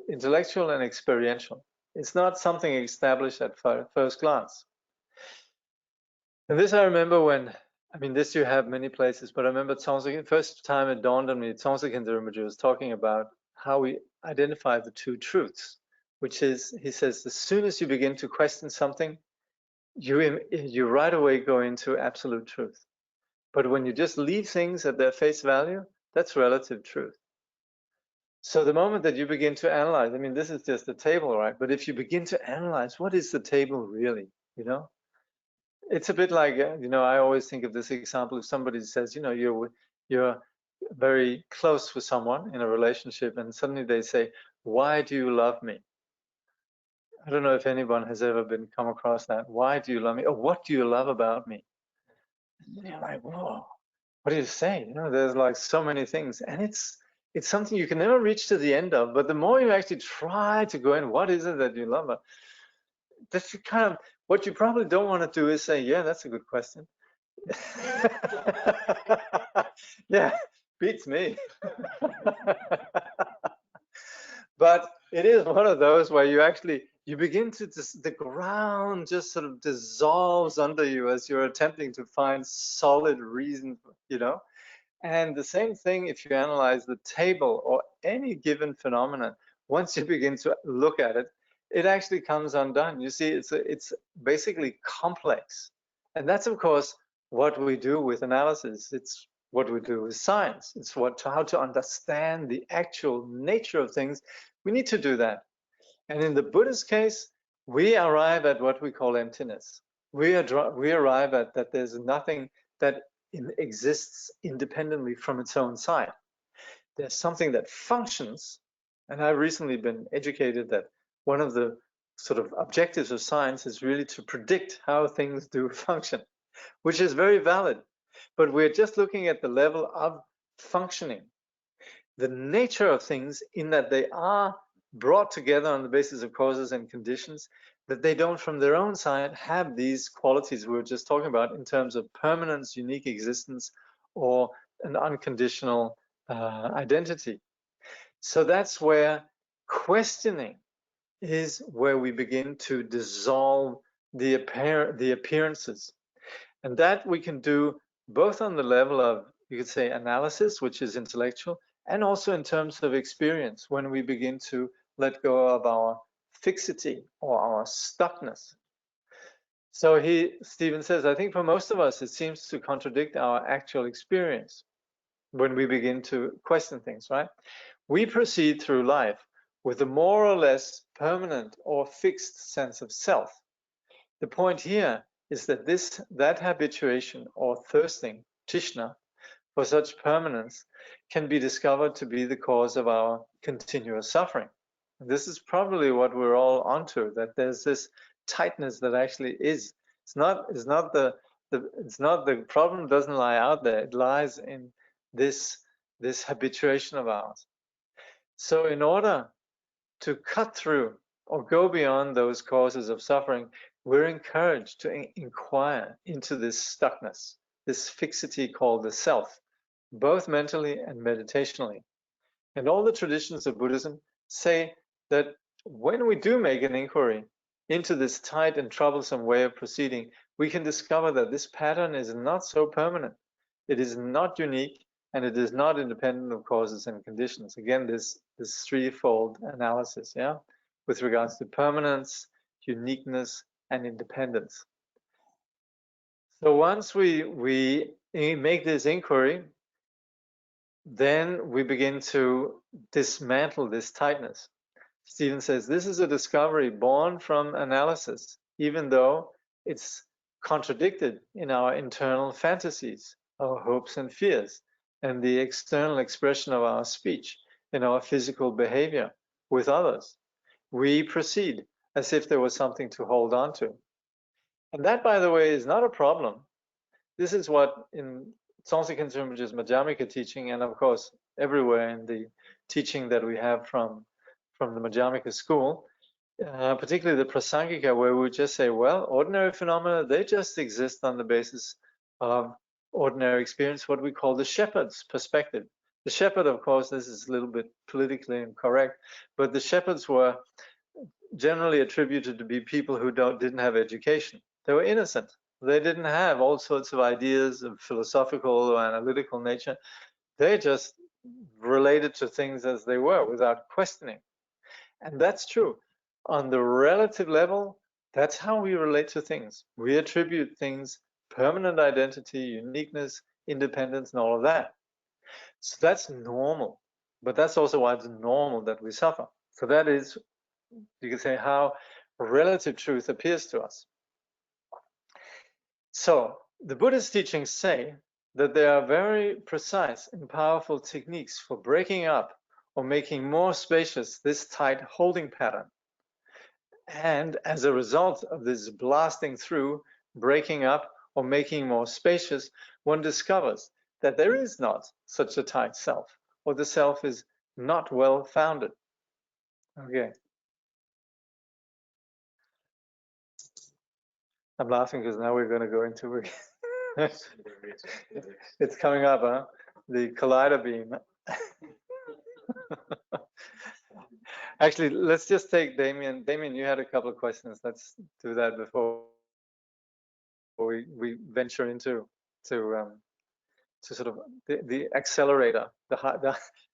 intellectual and experiential. It's not something established at first glance. And this I remember when, I mean, this you have many places, but I remember the first time it dawned on me, Tsongtsen Rinpoche was talking about how we identify the two truths, which is, he says, as soon as you begin to question something, you right away go into absolute truth. But when you just leave things at their face value, that's relative truth. So the moment that you begin to analyze, I mean, this is just a table, right? But if you begin to analyze, what is the table really, you know? It's a bit like, you know, I always think of this example. If somebody says, you know, you're very close with someone in a relationship, and suddenly they say, why do you love me? I don't know if anyone has ever come across that. Why do you love me? Or what do you love about me? And you're like, whoa, what do you say? You know, there's like so many things, and it's something you can never reach to the end of. But the more you actually try to go in, what is it that you love? That's kind of what you probably don't want to do is say, yeah, that's a good question. Yeah, beats me. But it is one of those where you begin to the ground just sort of dissolves under you as you're attempting to find solid reason, you know. And the same thing if you analyze the table or any given phenomenon, once you begin to look at it, it actually comes undone. You see, it's basically complex. And that's, of course, what we do with analysis. It's what we do with science. It's how to understand the actual nature of things. We need to do that. And in the Buddhist case, we arrive at what we call emptiness. We arrive at that there's nothing that exists independently from its own side. There's something that functions. And I've recently been educated that one of the sort of objectives of science is really to predict how things do function, which is very valid. But we're just looking at the level of functioning. The nature of things in that they are brought together on the basis of causes and conditions, that they don't from their own side have these qualities we were just talking about in terms of permanence, unique existence, or an unconditional identity. So that's where questioning is where we begin to dissolve the appearances. And that we can do both on the level of, you could say, analysis, which is intellectual, and also in terms of experience, when we begin to let go of our fixity or our stuckness. So Steven says, I think for most of us, it seems to contradict our actual experience when we begin to question things, right? We proceed through life with a more or less permanent or fixed sense of self. The point here is that that habituation or thirsting, Trishna, for such permanence can be discovered to be the cause of our continuous suffering. And this is probably what we're all onto, that there's this tightness that actually is. It's not the problem doesn't lie out there. It lies in this habituation of ours. So in order to cut through or go beyond those causes of suffering, we're encouraged to inquire into this stuckness, this fixity called the self, both mentally and meditationally. And all the traditions of Buddhism say that when we do make an inquiry into this tight and troublesome way of proceeding, we can discover that this pattern is not so permanent. It is not unique, and it is not independent of causes and conditions. Again, this threefold analysis, yeah, with regards to permanence, uniqueness, and independence. So once we make this inquiry, then we begin to dismantle this tightness. Steven says this is a discovery born from analysis, even though it's contradicted in our internal fantasies, our hopes and fears, and the external expression of our speech in our physical behavior with others. We proceed as if there was something to hold on to. And that, by the way, is not a problem. this is what in Tsongtse Rinpoche's Madhyamika teaching, and of course everywhere in the teaching that we have from the Madhyamika school, particularly the Prasangika, where we just say, well, ordinary phenomena, they just exist on the basis of ordinary experience, what we call the shepherd's perspective. The shepherd, of course, this is a little bit politically incorrect, but the shepherds were generally attributed to be people who didn't have education. They were innocent. They didn't have all sorts of ideas of philosophical or analytical nature. They just related to things as they were without questioning. And that's true. On the relative level, that's how we relate to things. We attribute things permanent identity, uniqueness, independence, and all of that. So that's normal. But that's also why it's normal that we suffer. So that is, you could say, how relative truth appears to us. So the Buddhist teachings say that there are very precise and powerful techniques for breaking up or making more spacious this tight holding pattern. And as a result of this blasting through, breaking up, or making more spacious, one discovers that there is not such a tight self, or the self is not well founded. Okay. I'm laughing because now we're going to go into it's coming up, huh? The collider beam. Actually, let's just take Damien. Damien, you had a couple of questions. Let's do that before we venture into sort of the accelerator, the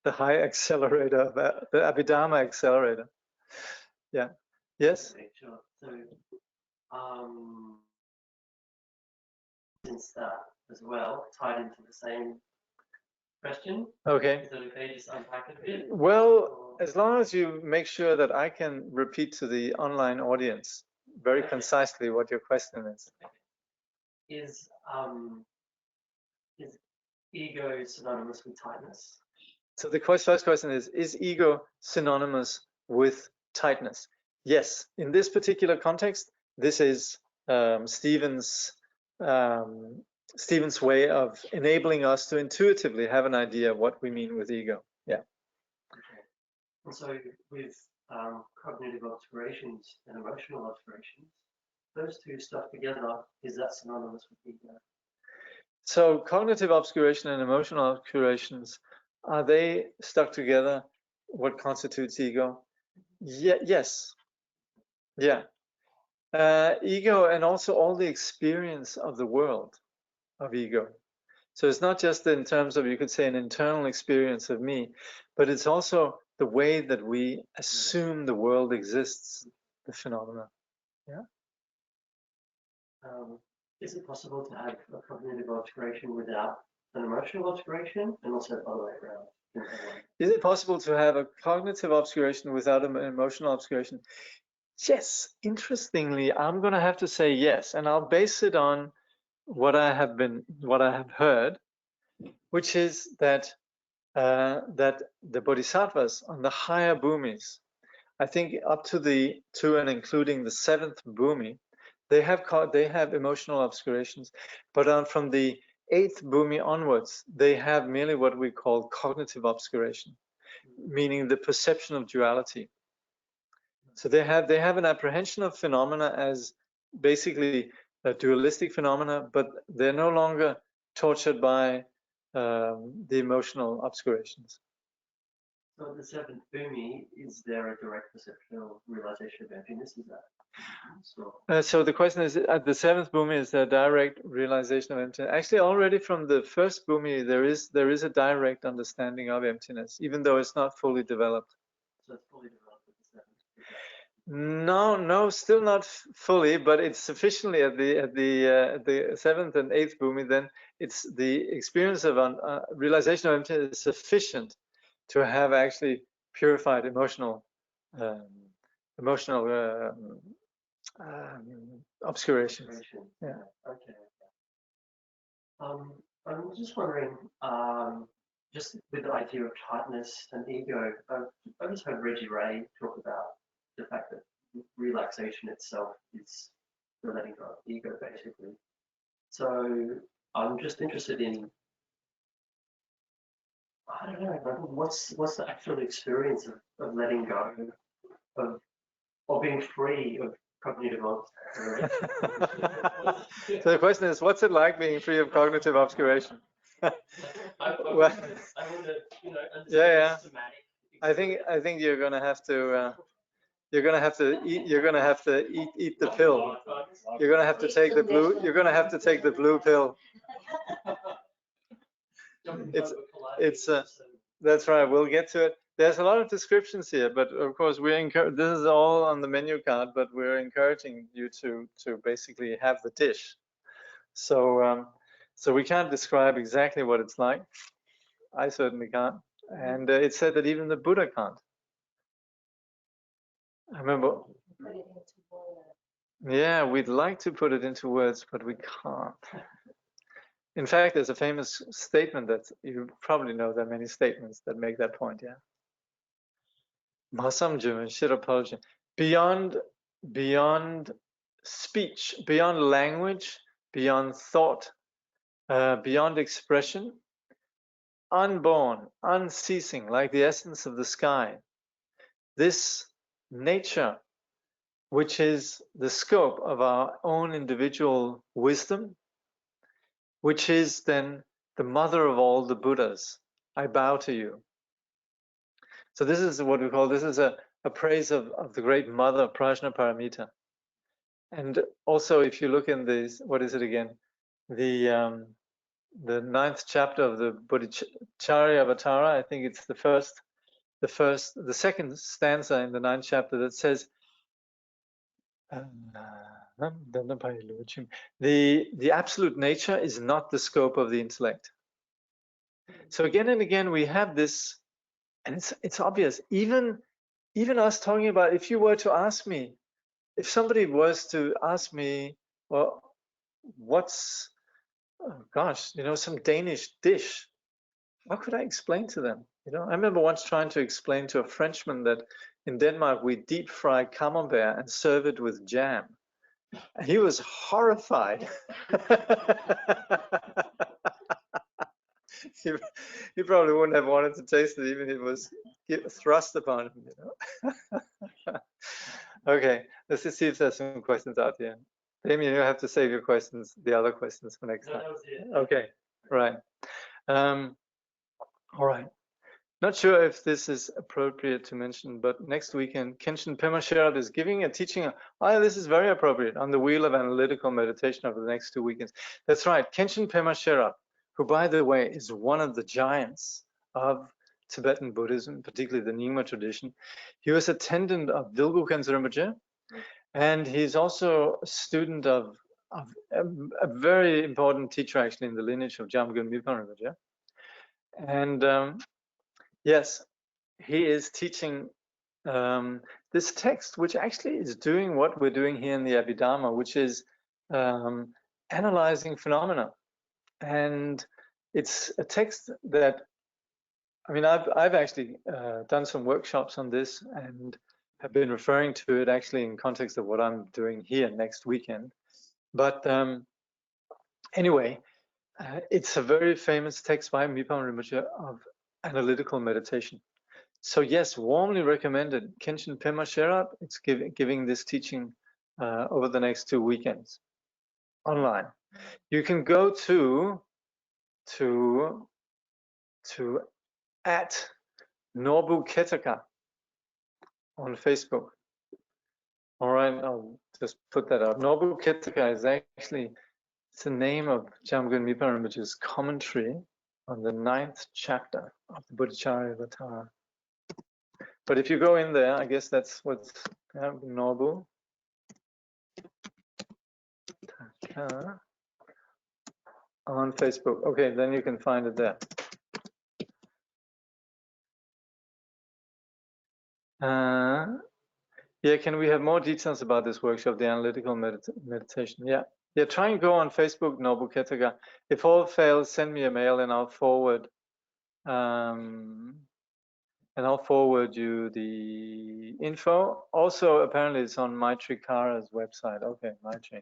high accelerator, the Abhidharma accelerator. Yeah. Yes. Okay, sure. So, since that as well, tied into the same question. Okay. Is it okay just unpack it a bit? Well, as long as you make sure that I can repeat to the online audience very concisely what your question is. Is ego synonymous with tightness? So the first question is ego synonymous with tightness? Yes. In this particular context, this is Steven's way of enabling us to intuitively have an idea of what we mean with ego. Yeah. Okay. And so with cognitive obscurations and emotional obscurations, those two stuck together, is that synonymous with ego? So cognitive obscuration and emotional obscurations, are they stuck together? What constitutes ego? Yeah, yes. Yeah. Ego and also all the experience of the world of ego. So it's not just in terms of, you could say, an internal experience of me, but it's also the way that we assume the world exists, the phenomena. Yeah. Is it possible to have a cognitive obscuration without an emotional obscuration, and also the other way around? Is it possible to have a cognitive obscuration without an emotional obscuration? Yes. Interestingly, I'm going to have to say yes, and I'll base it on what I have heard, which is that that the bodhisattvas on the higher bhumis, I think up to and including the 7th bhumi, they have emotional obscurations, but from the 8th bhumi onwards, they have merely what we call cognitive obscuration, meaning the perception of duality. So they have an apprehension of phenomena as basically a dualistic phenomena, but they're no longer tortured by the emotional obscurations. So the 7th bhumi, is there a direct perceptual realization of emptiness? Is that? So the question is, at the 7th bhumi, is there a direct realization of emptiness? Actually, already from the 1st bhumi, there is a direct understanding of emptiness, even though it's not fully developed. So it's fully developed at the 7th? No, still not fully, but it's sufficiently at the 7th and 8th bhumi. Then it's the experience of realization of emptiness is sufficient to have actually purified emotional obscurations. Yeah. Okay. I'm just wondering, just with the idea of tightness and ego, I just heard Reggie Ray talk about the fact that relaxation itself is the letting go of ego, basically. So I'm just interested in, I don't know, what's the actual experience of letting go, of being free of cognitive obscuration? So the question is, what's it like being free of cognitive obscuration? I Well, want to, yeah. somatic. I think you're gonna have to eat the pill. You're gonna have to take the blue. You're gonna have to take the blue pill. It's that's right. We'll get to it. There's a lot of descriptions here, but of course this is all on the menu card, but we're encouraging you to basically have the dish. So so we can't describe exactly what it's like. I certainly can't, and it's said that even the Buddha can't. I remember. Yeah, we'd like to put it into words, but we can't. In fact, there's a famous statement that you probably know. There are many statements that make that point. Yeah. Beyond speech, beyond language, beyond thought, beyond expression, unborn, unceasing, like the essence of the sky. This nature, which is the scope of our own individual wisdom, which is then the mother of all the Buddhas. I bow to you. So this is what we call, this is a praise of the great mother, Prajnaparamita. And also, if you look in this, what is it again? The 9th chapter of the Abhidharma, I think it's the second stanza in the 9th chapter that says, the absolute nature is not the scope of the intellect. So again and again we have this, and it's obvious. Even us talking about, if you were to ask me, if somebody was to ask me, well, what's, oh gosh, some Danish dish, how could I explain to them? I remember once trying to explain to a Frenchman that in Denmark we deep fry camembert and serve it with jam. And he was horrified. He probably wouldn't have wanted to taste it even if it was thrust upon him. Okay, let's just see if there's some questions out here. Damien, you have to save your questions, the other questions, for next time. Okay, right. All right. Not sure if this is appropriate to mention, but next weekend, Kenshin Pema Sherab is giving a teaching. This is very appropriate, on the wheel of analytical meditation over the next 2 weekends. That's right, Kenshin Pema Sherab, who, by the way, is one of the giants of Tibetan Buddhism, particularly the Nyingma tradition. He was attendant of Dilgo Khyentse Rinpoche, and he's also a student of a very important teacher, actually, in the lineage of Jamgon Mipon Rinpoche. And yes, he is teaching this text, which actually is doing what we're doing here in the Abhidharma, which is analyzing phenomena. And it's a text that, I mean, I've actually done some workshops on this and have been referring to it actually in context of what I'm doing here next weekend. But anyway, it's a very famous text by Mipon Rinpoche of analytical meditation. So yes, warmly recommended. Kenshin Pema Sherab, it's giving this teaching over the next 2 weekends online. You can go to @Norbu on Facebook. All right, I'll just put that up. Norbu Ketaka is actually, it's the name of Jamgon Mipon Rinpoche's commentary on the 9th chapter of the Abhidharma. But if you go in there, I guess that's what's Norbu Taka on Facebook. Okay, then you can find it there. Yeah, can we have more details about this workshop, the analytical meditation? Yeah, try and go on Facebook, Norbu Ketaka. If all fails, send me a mail and I'll forward you the info. Also, apparently it's on Maitri Kara's website. Okay, Maitri.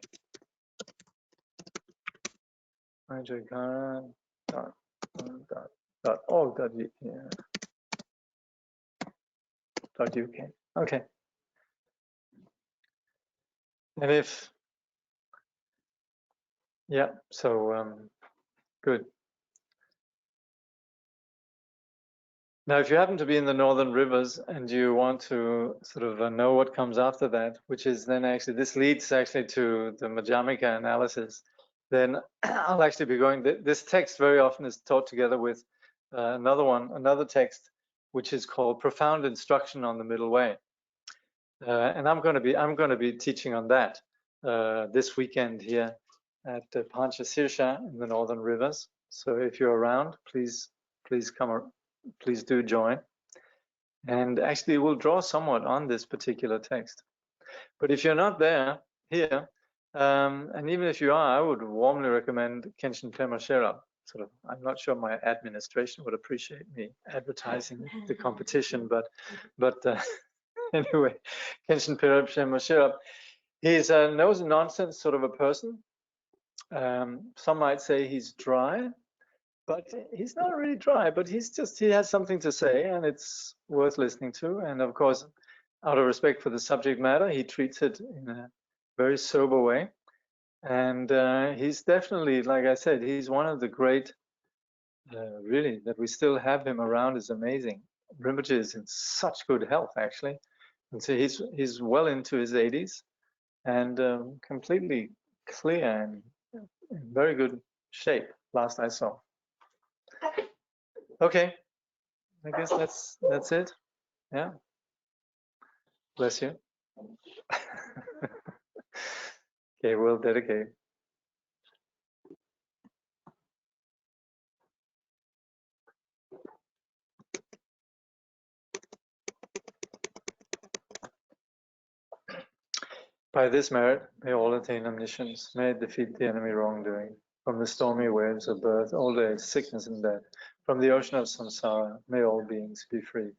myjoykaran.org.uk. Okay. And if, yeah, so good. Now, if you happen to be in the Northern Rivers and you want to sort of know what comes after that, which is then actually, this leads actually to the Madhyamika analysis, then I'll actually be going, this text very often is taught together with another text, which is called Profound Instruction on the Middle Way. And I'm going to be teaching on that this weekend here at Panchasirsha in the Northern Rivers. So if you're around, please come. Please do join. And actually, we'll draw somewhat on this particular text. But if you're not there here, and even if you are, I would warmly recommend Kenshin Pema Sherab. Sort of, I'm not sure my administration would appreciate me advertising the competition, but anyway, Kenshin Pema Sherab. He's a knows nonsense sort of a person. Some might say he's dry, but he's not really dry, but he has something to say, and it's worth listening to. And of course, out of respect for the subject matter, he treats it in a very sober way. And he's definitely, like I said, he's one of the great, really, that we still have him around is amazing. Rinpoche is in such good health, actually. And so he's well into his 80s and completely clear and in very good shape, last I saw. Okay, I guess that's it. Yeah. Bless you. Okay, we'll dedicate. By this merit, may all attain omniscience, may it defeat the enemy wrongdoing. From the stormy waves of birth, old age, sickness, and death, from the ocean of samsara, may all beings be free.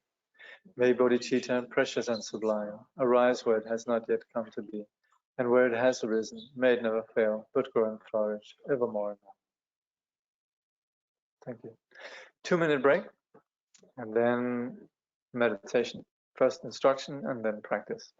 May bodhicitta, precious and sublime, arise where it has not yet come to be, and where it has arisen, may it never fail, but grow and flourish evermore and more. Thank you. 2-minute break, and then meditation. First instruction, and then practice.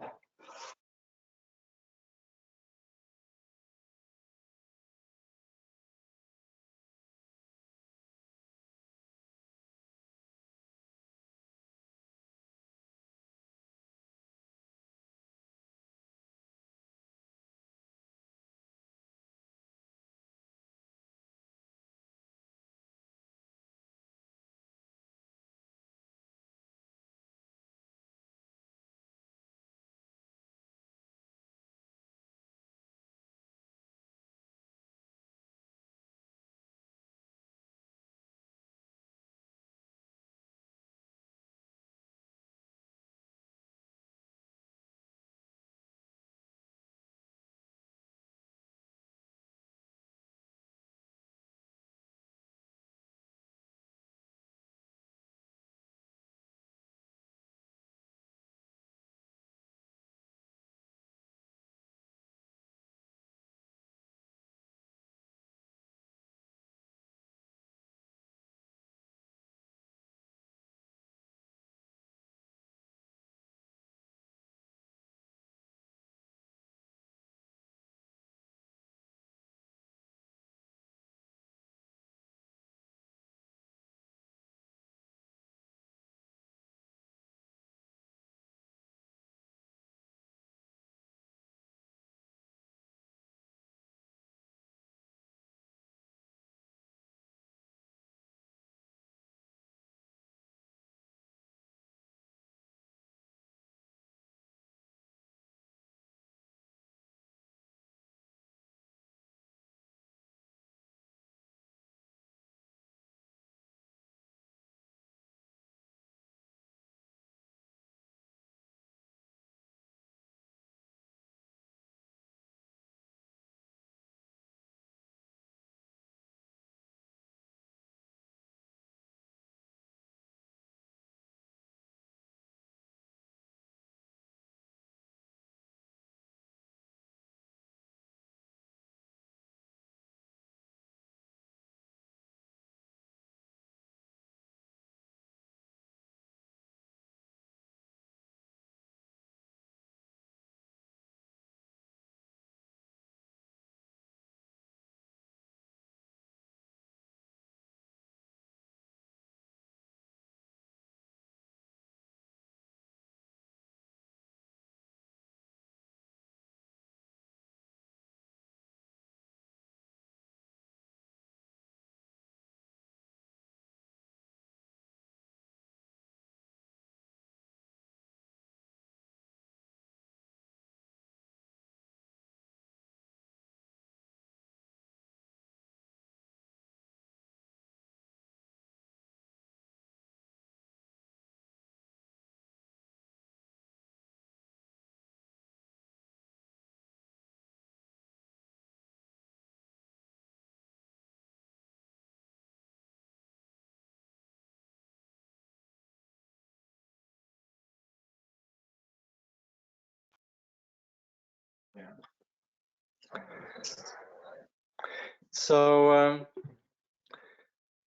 So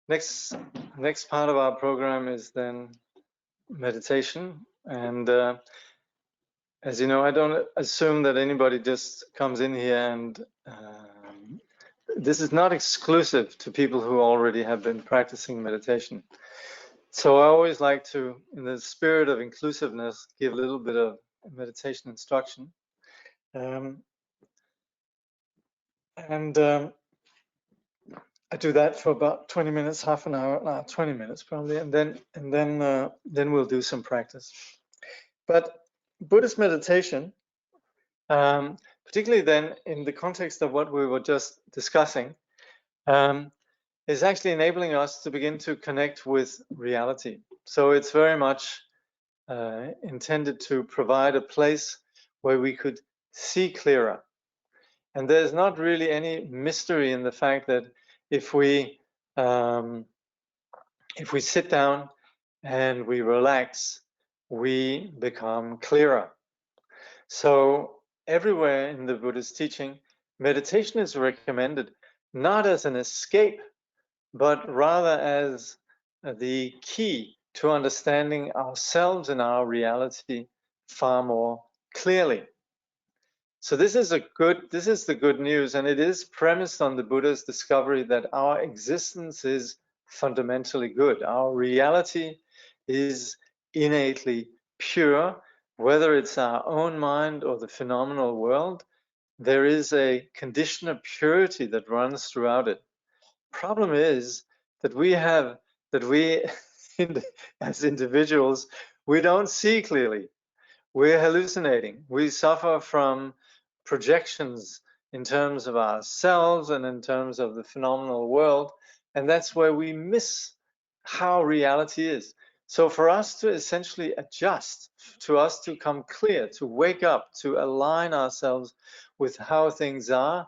next part of our program is then meditation, and as you know, I don't assume that anybody just comes in here and this is not exclusive to people who already have been practicing meditation. So I always like to, in the spirit of inclusiveness, give a little bit of meditation instruction. I do that for about 20 minutes, half an hour, 20 minutes probably, and then we'll do some practice. But Buddhist meditation, particularly then in the context of what we were just discussing, is actually enabling us to begin to connect with reality. So it's very much intended to provide a place where we could see clearer. And there's not really any mystery in the fact that if we sit down and we relax, we become clearer. So everywhere in the Buddhist teaching, meditation is recommended not as an escape, but rather as the key to understanding ourselves and our reality far more clearly. So this is the good news, and it is premised on the Buddha's discovery that our existence is fundamentally good. Our reality is innately pure, whether it's our own mind or the phenomenal world. There is a condition of purity that runs throughout it. Problem is that we as individuals, we don't see clearly. We're hallucinating. We suffer from projections in terms of ourselves and in terms of the phenomenal world, and that's where we miss how reality is. So for us to essentially adjust, to us to come clear, to wake up, to align ourselves with how things are,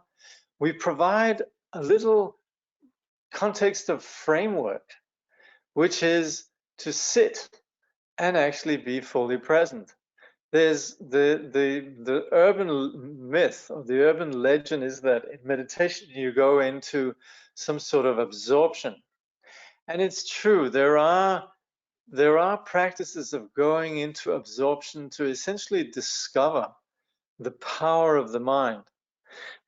we provide a little context of framework, which is to sit and actually be fully present. There's the urban myth or the urban legend is that in meditation you go into some sort of absorption, and it's true. There are practices of going into absorption to essentially discover the power of the mind.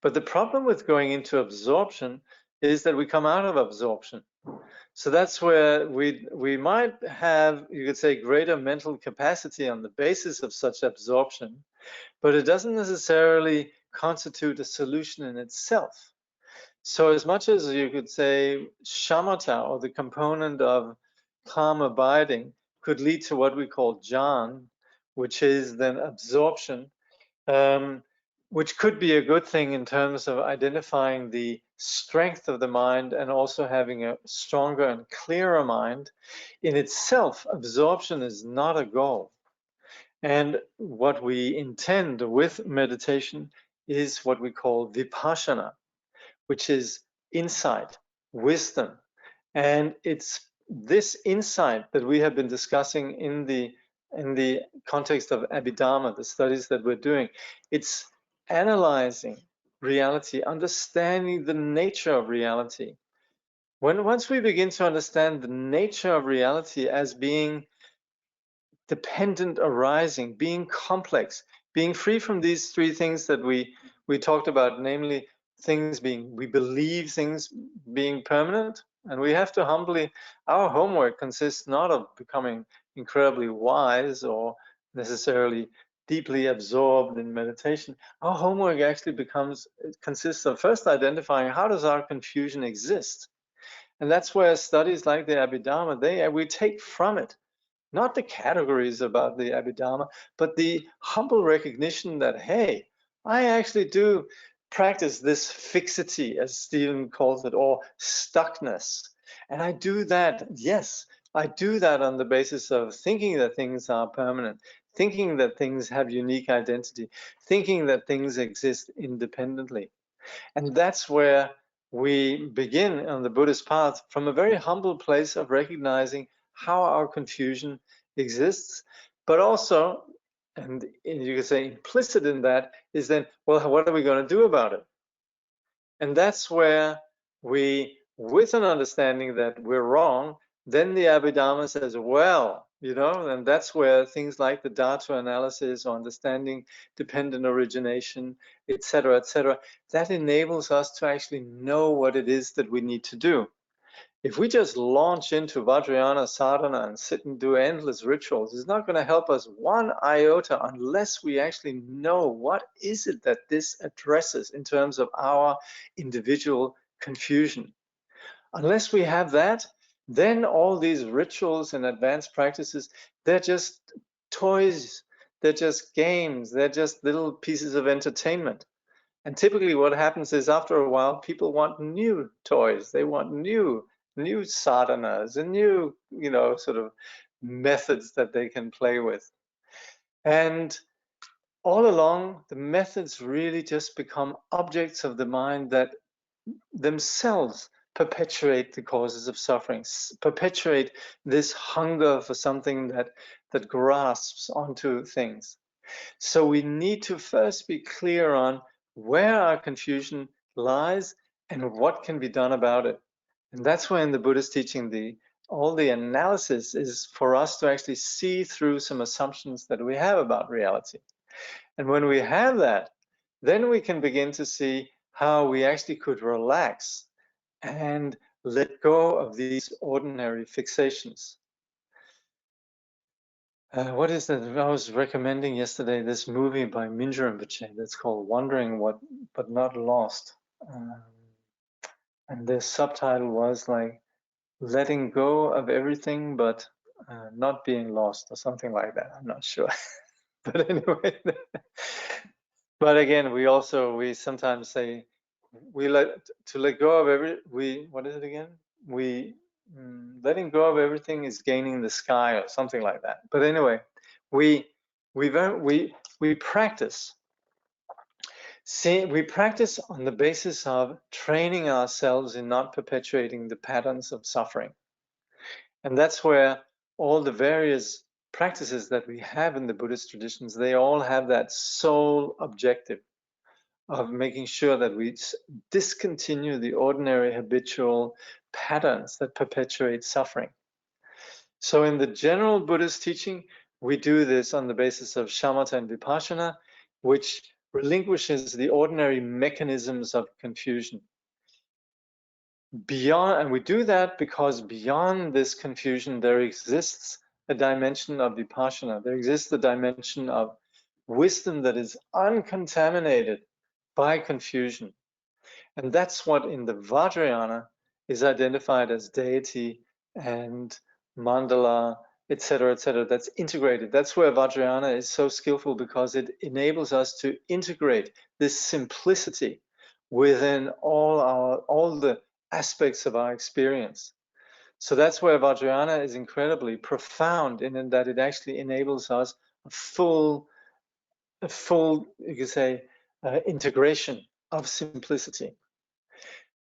But the problem with going into absorption is that we come out of absorption. So that's where we might have, you could say, greater mental capacity on the basis of such absorption, but it doesn't necessarily constitute a solution in itself. So as much as you could say shamatha, or the component of calm abiding, could lead to what we call jhana, which is then absorption, which could be a good thing in terms of identifying the strength of the mind and also having a stronger and clearer mind. In itself, absorption is not a goal. And what we intend with meditation is what we call vipassana, which is insight, wisdom. And it's this insight that we have been discussing in the context of Abhidharma, the studies that we're doing. It's analyzing reality, understanding the nature of reality. Once we begin to understand the nature of reality as being dependent arising, being complex, being free from these three things that we talked about, namely we believe things being permanent, and we have to humbly, our homework consists not of becoming incredibly wise or necessarily deeply absorbed in meditation. Our homework actually consists of first identifying how does our confusion exist. And that's where studies like the Abhidharma, we take from it, not the categories about the Abhidharma, but the humble recognition that, hey, I actually do practice this fixity, as Steven calls it, or stuckness. And I do that, yes, I do that on the basis of thinking that things are permanent, thinking that things have unique identity, thinking that things exist independently. And that's where we begin on the Buddhist path, from a very humble place of recognizing how our confusion exists, but also, and you could say implicit in that is then, well, what are we going to do about it? And that's where we, with an understanding that we're wrong, then the Abhidharma says, well, you know, and that's where things like the data analysis or understanding dependent origination, etc., that enables us to actually know what it is that we need to do. If we just launch into Vajrayana sadhana and sit and do endless rituals, it's not going to help us one iota unless we actually know what is it that this addresses in terms of our individual confusion. Unless we have that, then all these rituals and advanced practices, they're just toys, they're just games, they're just little pieces of entertainment. And typically what happens is after a while, people want new toys, they want new sadhanas and new, you know, sort of methods that they can play with. And all along, the methods really just become objects of the mind that themselves perpetuate the causes of suffering, perpetuate this hunger for something that grasps onto things. So we need to first be clear on where our confusion lies and what can be done about it. And that's where in the Buddhist teaching, all the analysis is for us to actually see through some assumptions that we have about reality. And when we have that, then we can begin to see how we actually could relax and let go of these ordinary fixations. What is that? I was recommending yesterday this movie by Mingyur Rinpoche that's called Wondering What But Not Lost. And the subtitle was like letting go of everything but not being lost or something like that. I'm not sure. But anyway, but again, we sometimes say to let go of what is it again? Letting go of everything is gaining the sky or something like that. But anyway, we practice. See, we practice on the basis of training ourselves in not perpetuating the patterns of suffering. And that's where all the various practices that we have in the Buddhist traditions, they all have that sole objective of making sure that we discontinue the ordinary habitual patterns that perpetuate suffering. So in the general Buddhist teaching, we do this on the basis of shamatha and vipassana, which relinquishes the ordinary mechanisms of confusion. And we do that because beyond this confusion, there exists a dimension of vipassana. There exists the dimension of wisdom that is uncontaminated by confusion. And that's what in the Vajrayana is identified as deity and mandala, etc., that's integrated. That's where Vajrayana is so skillful, because it enables us to integrate this simplicity within all the aspects of our experience. So that's where Vajrayana is incredibly profound, in that it actually enables us a full, you could say, integration of simplicity.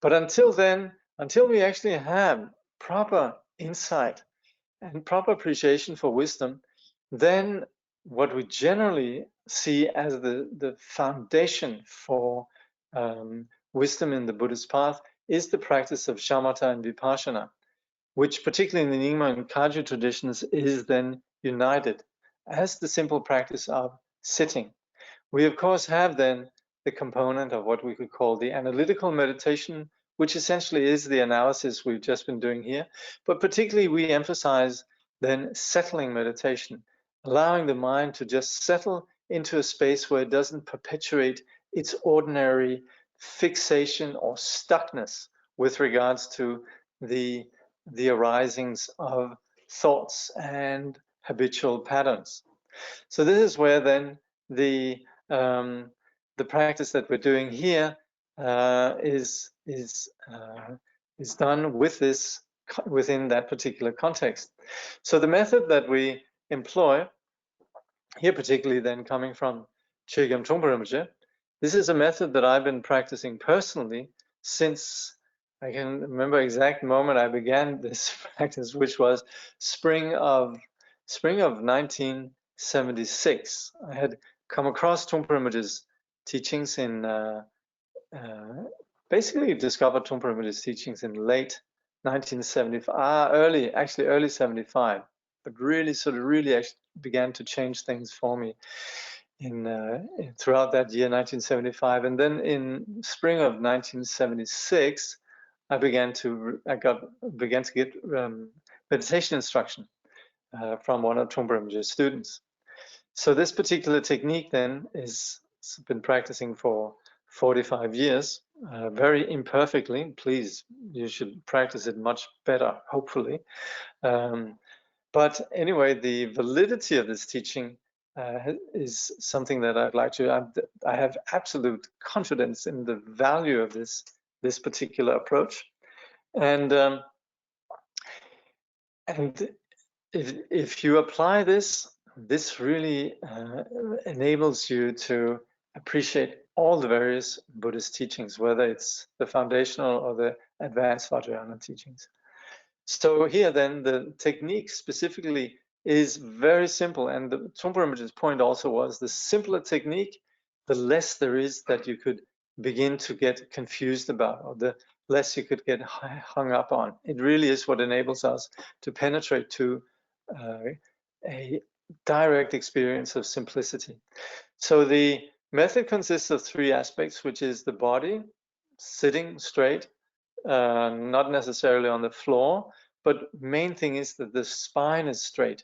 But until then, until we actually have proper insight and proper appreciation for wisdom, then what we generally see as the foundation for wisdom in the Buddhist path is the practice of shamatha and vipassana, which particularly in the Nyingma and Kagyu traditions is then united as the simple practice of sitting. We of course have then the component of what we could call the analytical meditation, which essentially is the analysis we've just been doing here. But particularly we emphasize then settling meditation, allowing the mind to just settle into a space where it doesn't perpetuate its ordinary fixation or stuckness with regards to the arisings of thoughts and habitual patterns. So this is where then the practice that we're doing here is done within that particular context. So the method that we employ here, particularly then coming from Chögyam Trungpa Rinpoche, this is a method that I've been practicing personally since I can remember exact moment I began this practice, which was spring of 1976. I had come across Trungpa Rinpoche's teachings in basically discovered Trungpa Rinpoche's teachings in late 1975, early 75, but really actually began to change things for me throughout that year, 1975. And then in spring of 1976, I began to get meditation instruction from one of Trungpa Rinpoche's students. So this particular technique then is been practicing for 45 years, very imperfectly. Please, you should practice it much better, hopefully. But anyway, the validity of this teaching is something that I'd like to. I have absolute confidence in the value of this particular approach, and if you apply this really enables you to appreciate all the various Buddhist teachings, whether it's the foundational or the advanced Vajrayana teachings. So here then, the technique specifically is very simple, and the Trungpa Rinpoche's point also was the simpler technique, the less there is that you could begin to get confused about, or the less you could get hung up on. It really is what enables us to penetrate to a direct experience of simplicity. So the method consists of three aspects, which is the body, sitting straight, not necessarily on the floor, but main thing is that the spine is straight.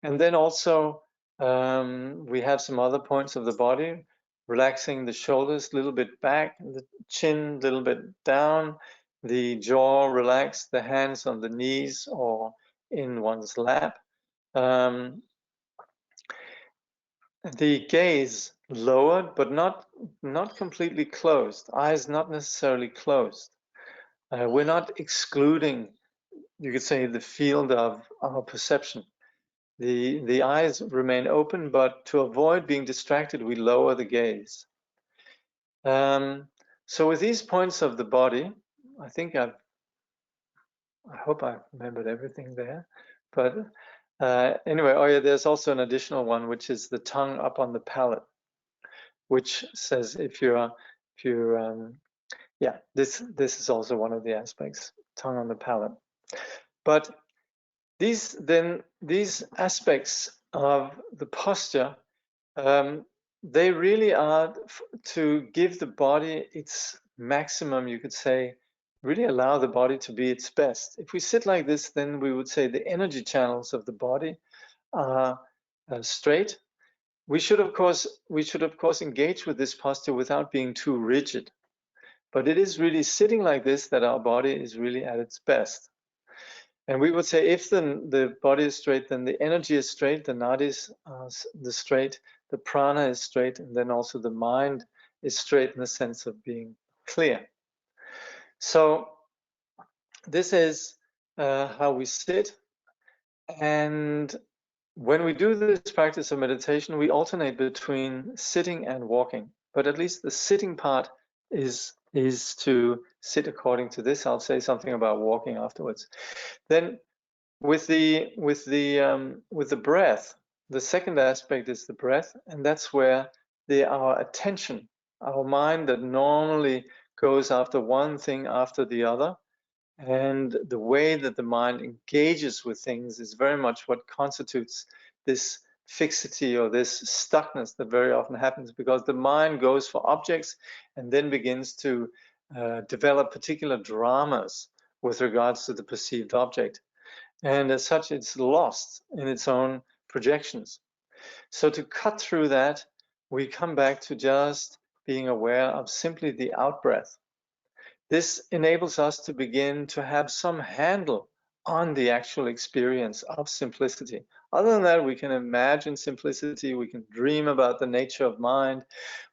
And then also we have some other points of the body, relaxing the shoulders a little bit back, the chin a little bit down, the jaw relaxed, the hands on the knees or in one's lap. The gaze lowered, but not completely closed. Eyes not necessarily closed. We're not excluding, you could say, the field of our perception. The eyes remain open, but to avoid being distracted, we lower the gaze. So with these points of the body, I think I hope I remembered everything there. But anyway, oh yeah, there's also an additional one, which is the tongue up on the palate, which says yeah, this is also one of the aspects, tongue on the palate. But these aspects of the posture, they really are to give the body its maximum, you could say, really allow the body to be its best. If we sit like this, then we would say the energy channels of the body are straight. We should of course engage with this posture without being too rigid. But it is really sitting like this that our body is really at its best. And we would say if the body is straight, then the energy is straight, the nadis are straight, the prana is straight, and then also the mind is straight in the sense of being clear. So this is how we sit. And when we do this practice of meditation, we alternate between sitting and walking. But at least the sitting part is to sit according to this. I'll say something about walking afterwards. Then with the breath, the second aspect is the breath, and that's where our attention, our mind that normally goes after one thing after the other, and the way that the mind engages with things is very much what constitutes this fixity or this stuckness that very often happens, because the mind goes for objects and then begins to develop particular dramas with regards to the perceived object. And as such, it's lost in its own projections. So to cut through that, we come back to just being aware of simply the out-breath. This enables us to begin to have some handle on the actual experience of simplicity. Other than that, we can imagine simplicity, we can dream about the nature of mind,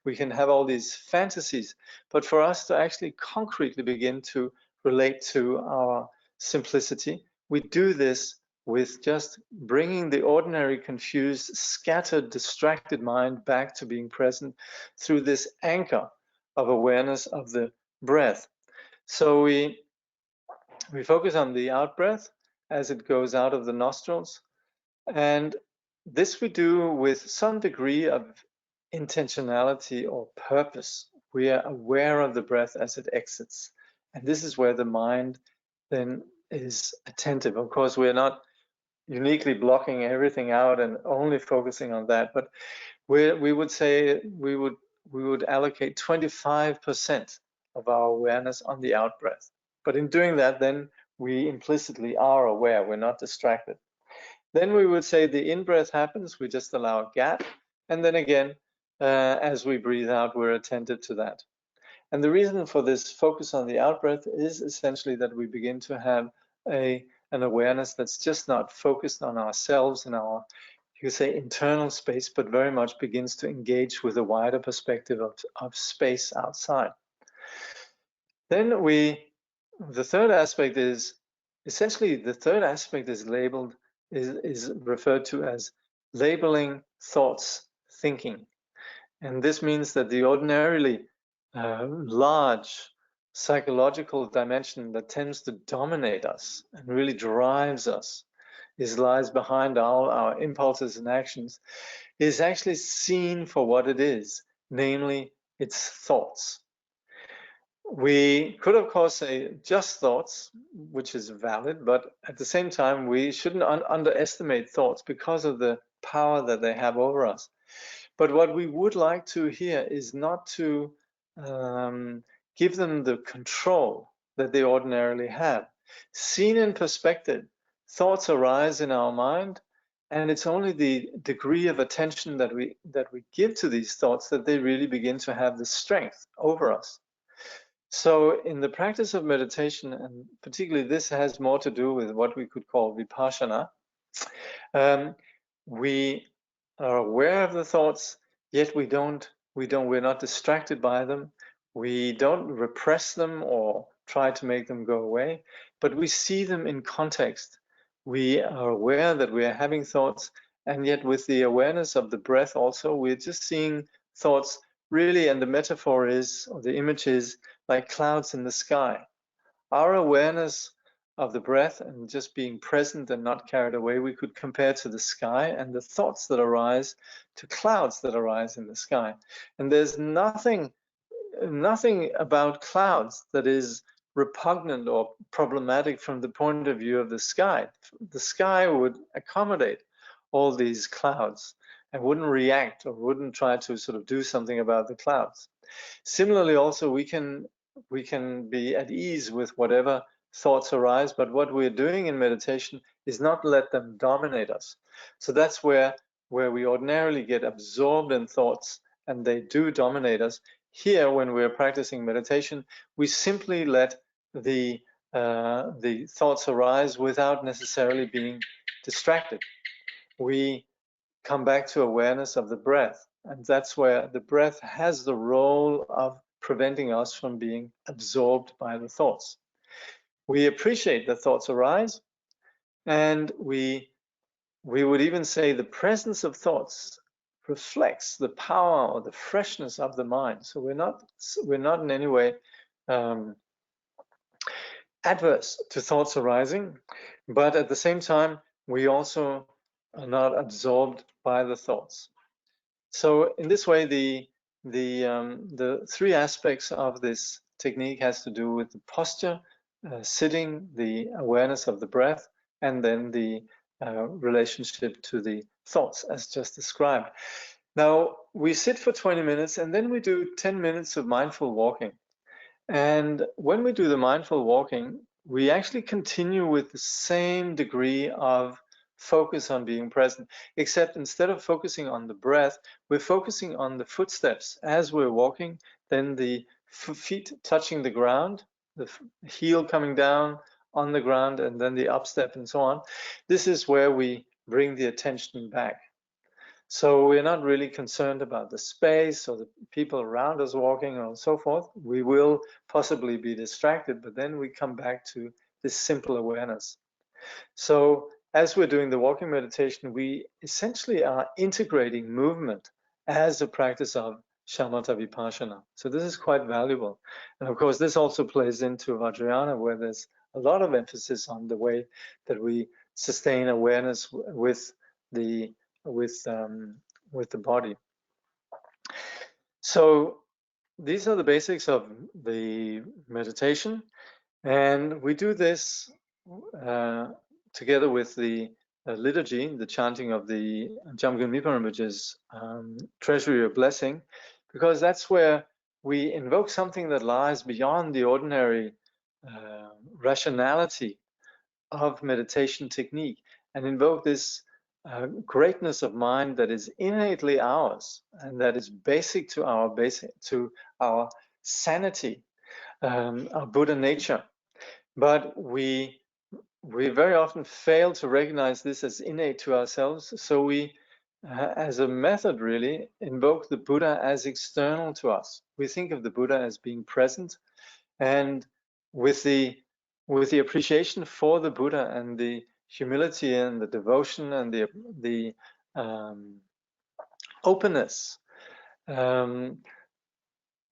we can have all these fantasies, but for us to actually concretely begin to relate to our simplicity, we do this with just bringing the ordinary, confused, scattered, distracted mind back to being present through this anchor of awareness of the breath. So we focus on the out breath as it goes out of the nostrils, and this we do with some degree of intentionality or purpose. We are aware of the breath as it exits. And this is where the mind then is attentive. Of course, we're not uniquely blocking everything out and only focusing on that, but we would say we would allocate 25% of our awareness on the out breath. But in doing that, then we implicitly are aware, we're not distracted. Then we would say the in-breath happens, we just allow a gap, and then again, as we breathe out, we're attentive to that. And the reason for this focus on the out-breath is essentially that we begin to have an awareness that's just not focused on ourselves and our, you could say, internal space, but very much begins to engage with a wider perspective of space outside. Then the third aspect is, essentially the third aspect is labeled, is referred to as labeling thoughts thinking. And this means that the ordinarily large psychological dimension that tends to dominate us and really drives us, lies behind all our impulses and actions, is actually seen for what it is, namely its thoughts. We could, of course, say just thoughts, which is valid, but at the same time, we shouldn't underestimate thoughts because of the power that they have over us. But what we would like to here is not to give them the control that they ordinarily have. Seen in perspective, thoughts arise in our mind, and it's only the degree of attention that we give to these thoughts that they really begin to have the strength over us. So in the practice of meditation, and particularly this has more to do with what we could call vipassana, we are aware of the thoughts, yet we're not distracted by them. We don't repress them or try to make them go away, but we see them in context. We are aware that we are having thoughts, and yet with the awareness of the breath also, we're just seeing thoughts really, and the metaphor is, or the image is, like clouds in the sky. Our awareness of the breath and just being present and not carried away, we could compare to the sky and the thoughts that arise to clouds that arise in the sky. And there's nothing about clouds that is repugnant or problematic from the point of view of the sky. The sky would accommodate all these clouds and wouldn't react or wouldn't try to sort of do something about the clouds. Similarly, also, we can be at ease with whatever thoughts arise, but what we're doing in meditation is not let them dominate us. So that's where we ordinarily get absorbed in thoughts and they do dominate us. Here, when we're practicing meditation, we simply let the thoughts arise without necessarily being distracted. We come back to awareness of the breath, and that's where the breath has the role of preventing us from being absorbed by the thoughts. We appreciate that thoughts arise, and we would even say the presence of thoughts reflects the power or the freshness of the mind. So we're not in any way adverse to thoughts arising, but at the same time, we also are not absorbed by the thoughts. So in this way, the three aspects of this technique has to do with the posture, sitting, the awareness of the breath, and then the relationship to the thoughts as just described. Now, we sit for 20 minutes and then we do 10 minutes of mindful walking. And when we do the mindful walking, we actually continue with the same degree of focus on being present, except instead of focusing on the breath, we're focusing on the footsteps as we're walking, then the feet touching the ground, the heel coming down on the ground, and then the upstep and so on. This is where we bring the attention back. So we're not really concerned about the space or the people around us walking and so forth. We will possibly be distracted, but then we come back to this simple awareness. So as we're doing the walking meditation, we essentially are integrating movement as a practice of shamatha vipassana. So this is quite valuable. And of course, this also plays into Vajrayana, where there's a lot of emphasis on the way that we sustain awareness with the body. So these are the basics of the meditation, and we do this together with the liturgy, the chanting of the Jamgun Miparinpoche's Treasury of Blessing, because that's where we invoke something that lies beyond the ordinary rationality of meditation technique, and invoke this greatness of mind that is innately ours and that is basic to our sanity, our Buddha nature. But we very often fail to recognize this as innate to ourselves, so we as a method really invoke the Buddha as external to us. We think of the Buddha as being present, and with the appreciation for the Buddha and the humility and the devotion and the openness,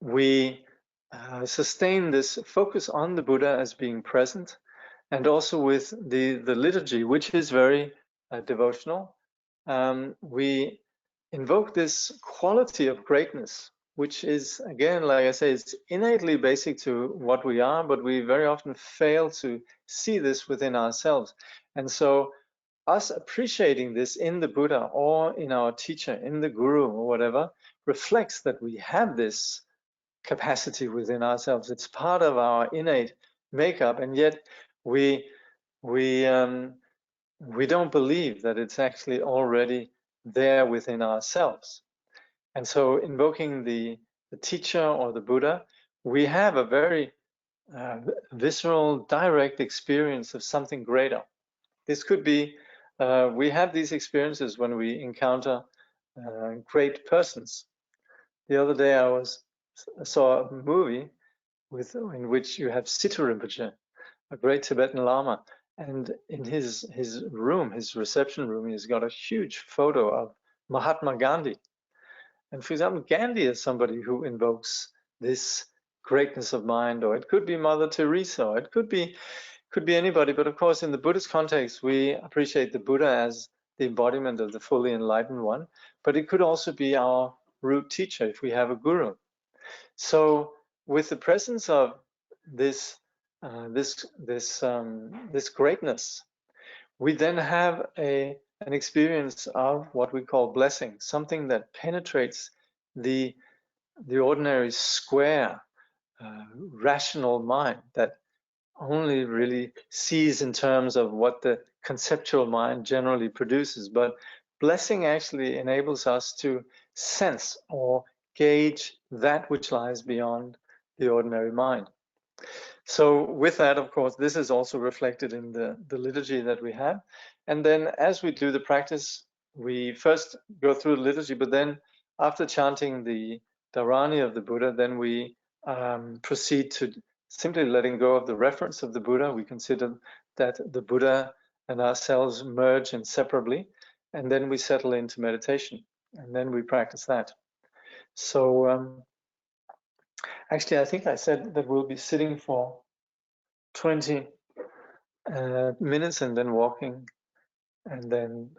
we sustain this focus on the Buddha as being present, and also with the liturgy, which is very devotional. We invoke this quality of greatness, which is, again, like I say, it's innately basic to what we are, but we very often fail to see this within ourselves. And so us appreciating this in the Buddha or in our teacher, in the Guru or whatever, reflects that we have this capacity within ourselves. It's part of our innate makeup, and yet we don't believe that it's actually already there within ourselves. And so invoking the teacher or the Buddha, we have a very visceral, direct experience of something greater. This could be, we have these experiences when we encounter great persons. The other day I saw a movie in which you have Situ Rinpoche, a great Tibetan Lama, and in his room, his reception room, he's got a huge photo of Mahatma Gandhi. And for example, Gandhi is somebody who invokes this greatness of mind, or it could be Mother Teresa, or it could be anybody. But of course, in the Buddhist context, we appreciate the Buddha as the embodiment of the fully enlightened one, but it could also be our root teacher if we have a guru. So with the presence of this greatness, we then have an experience of what we call blessing, something that penetrates the ordinary square rational mind that only really sees in terms of what the conceptual mind generally produces. But blessing actually enables us to sense or gauge that which lies beyond the ordinary mind. So with that, of course, this is also reflected in the liturgy that we have. And then as we do the practice, we first go through the liturgy, but then after chanting the Dharani of the Buddha, then we proceed to simply letting go of the reference of the Buddha. We consider that the Buddha and ourselves merge inseparably, and then we settle into meditation, and then we practice that. So actually, I think I said that we'll be sitting for 20 minutes and then walking, and then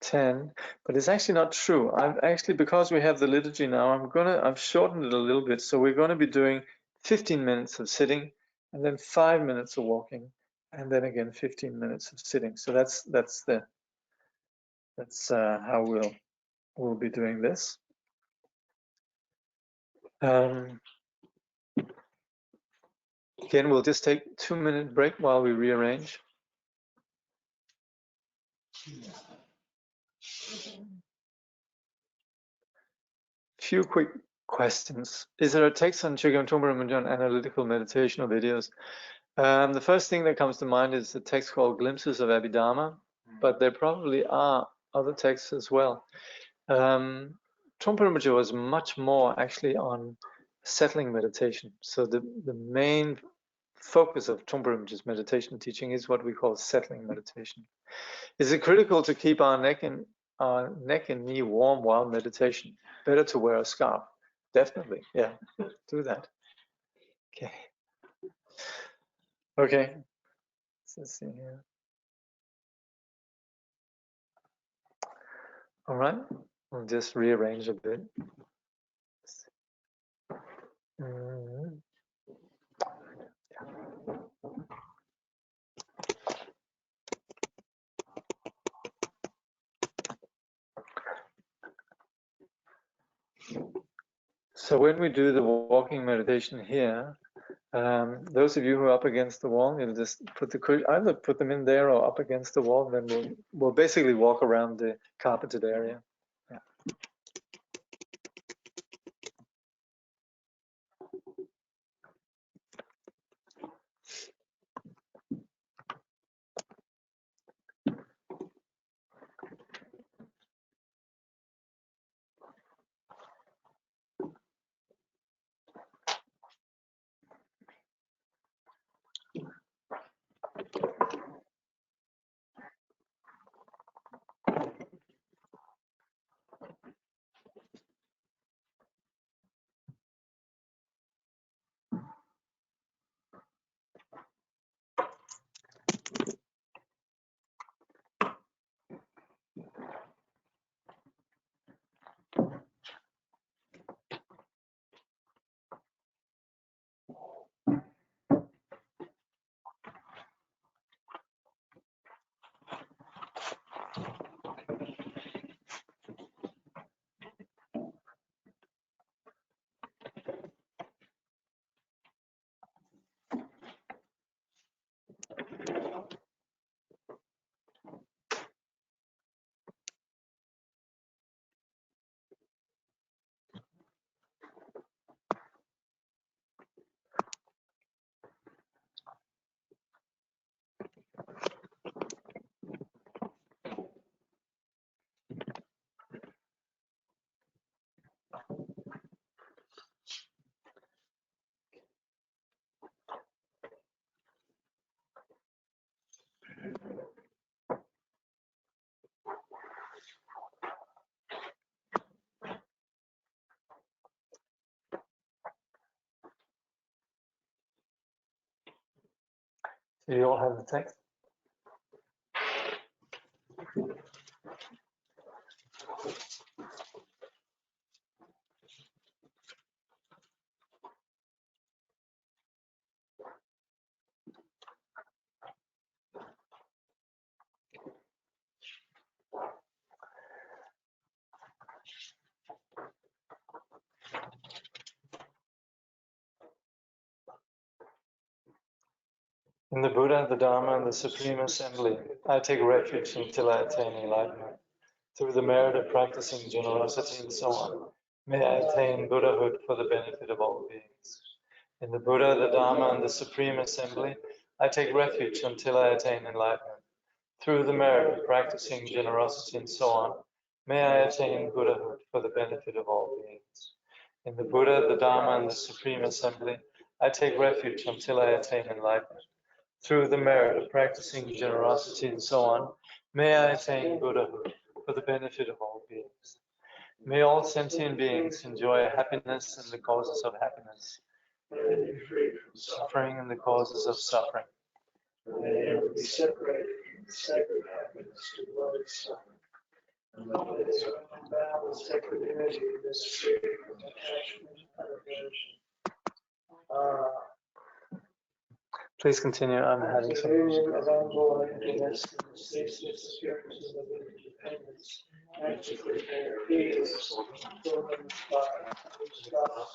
10, but it's actually not true. I've actually, because we have the liturgy now, I've shortened it a little bit, so we're going to be doing 15 minutes of sitting, and then 5 minutes of walking, and then again 15 minutes of sitting. So that's how we'll be doing this. Again, we'll just take a 2-minute break while we rearrange. Few quick questions. Is there a text on Chögyam Trungpa Rinpoche on analytical meditation or videos? The first thing that comes to mind is a text called Glimpses of Abhidharma, but there probably are other texts as well. Trungpa Rinpoche was much more actually on settling meditation. So the main focus of Trungpa Rinpoche's meditation teaching is what we call settling meditation. Is it critical to keep our neck and knee warm while meditation? Better to wear a scarf. Definitely, yeah, do that. Okay. Okay. Let's see here. All right, we'll just rearrange a bit. Mm-hmm. So when we do the walking meditation here, those of you who are up against the wall, you'll just put either put them in there or up against the wall, and then we'll basically walk around the carpeted area. Yeah. So you all have the text? In the Buddha, the Dharma, and the Supreme Assembly, I take refuge until I attain enlightenment. Through the merit of practicing generosity and so on, may I attain Buddhahood for the benefit of all beings. In the Buddha, the Dharma, and the Supreme Assembly, I take refuge until I attain enlightenment. Through the merit of practicing generosity and so on, may I attain Buddhahood for the benefit of all beings. In the Buddha, the Dharma, and the Supreme Assembly, I take refuge until I attain enlightenment. Through the merit of practicing generosity and so on, may I attain Buddhahood for the benefit of all beings. May all sentient beings enjoy happiness and the causes of happiness, and be free from suffering and the causes of suffering. May they ever be separated from the sacred happiness to avoid suffering, and may they unbound the sacred energy of this free from attachment and aversion. Please continue. I'm having some music. Of unborn emptiness and the ceaseless appearances of independence, and to prepare fields for fulfillment by whose gods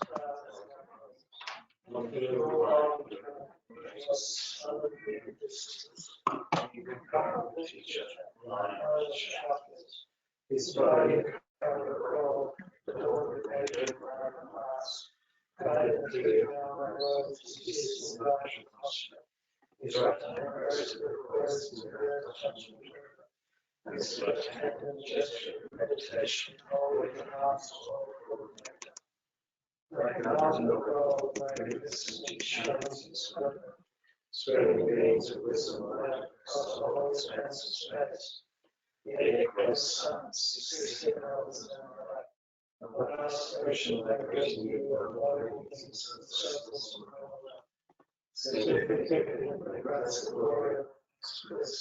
his body covered all the overpaid guided through the road to peace and rational caution. His right hand rose to the request and touching and his left hand in gesture of meditation, holding the hearts of recognizing the world, magnificent shines and splendor, spreading beams of wisdom across the whole expanse of space. The 8 great suns, 60 hells and right, and the vast ocean echoes new and loving things and circles and all that. Significant in the grass of glory of bliss,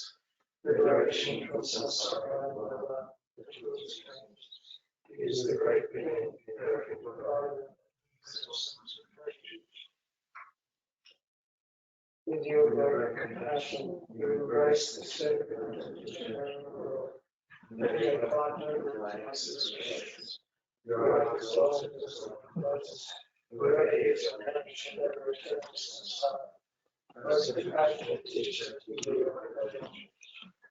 liberation from samsara and love, the truth is strange. He is the great being, the perfect provider, existence of great With your great compassion, you embrace the servant of the general world. Let your partner relax his grace. You are exalted as the lotus, where it is managed never returns to sun. Most compassionate teacher, to you I pledge.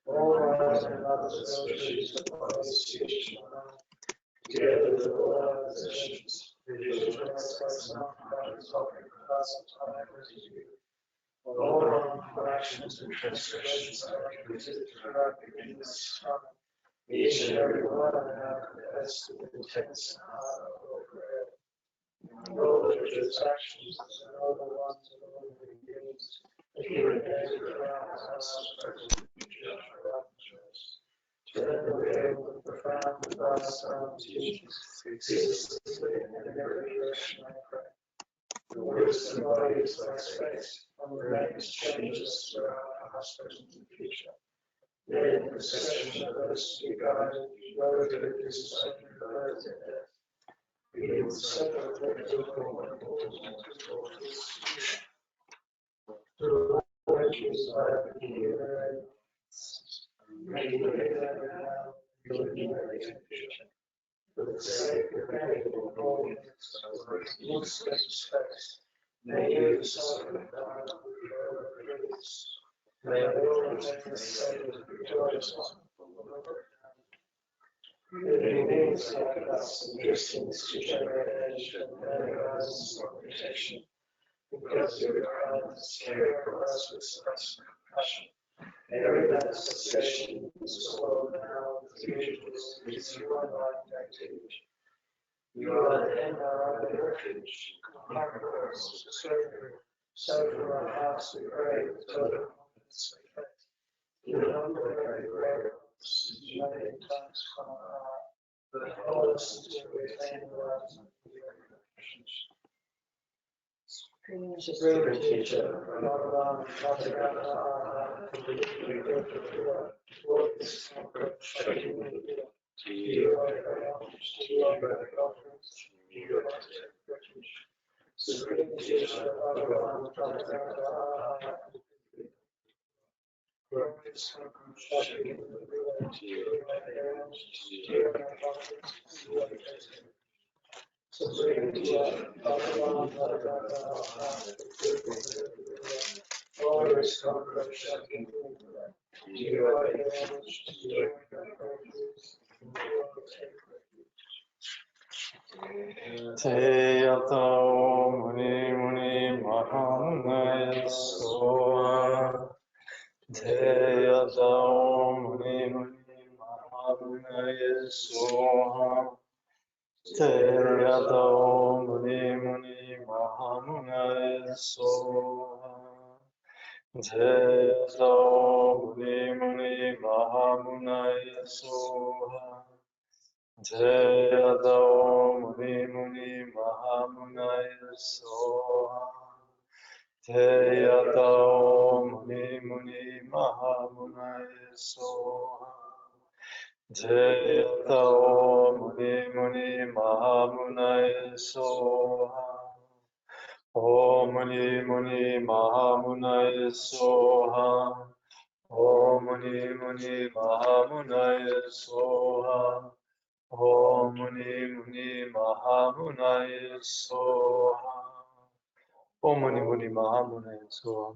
All rise and others virtues of Buddhist teaching, together with all our possessions, visualize myself as offering us time to you. All wrongful actions and transgressions I have committed throughout the this time, each and every one I now confess with intense and heartfelt regret. And all the transactions and all the ones and all the beginnings, accumulated around us, present future, turn the veil with profound advice on teachings, ceaselessly and in every direction I pray. The wisdom bodies like space, and remains changeless throughout past, present, and future. May the perception of those to be guided, both to this sacred birth and death, be the separate reciprocal and ultimate to all riches I have been given. May you live now, your future. For the sake of medical holiness, infinite space, may you suffer down with your grace. May I always make the sake of victorious one. Living beings like us in distance to generation and horizons of protection, because your kindness care for us with such compassion. Every manifestation in this world now with angels is your enlightened activity. You are then our only refuge, conqueror, Savior. So from our hearts we pray with total confidence and faith. You humble every prayer, you many times from our heart, but hold us until we attain the light of your compassion. Supreme Teacher, Bhagavan, Bhattacharya, Lord, this comfort, Shakti, to you I pray homage, to you I pray offerings, to you I take refuge. Supreme Teacher, Bhagavan, Bhattacharya, Lord, this comfort, Shakti, to you I pray homage, to you I pray offerings, to you I take refuge. Supreme Teacher, Bhagavan, Bhattacharya, glorious comfort, Shakti, to you I pay homage, to you I pray offerings, to you I take refuge. Te yata muni muni mahamaya soha. Te yata muni muni mahamaya soha. Te yata muni muni mahamaya soha. Te yata muni muni mahamaya soha. Jayado Muni Muni Mahamunaya Soha. Jayado Muni Muni Mahamunaya Soha. Jayado Muni Muni Mahamunaya Soha. Om Muni Muni Mahamunaya Soha. Om Muni Muni Mahamunaya Soha. Om Muni Muni Mahamunaya Soha. Om Muni Muni Mahamunaya Soha.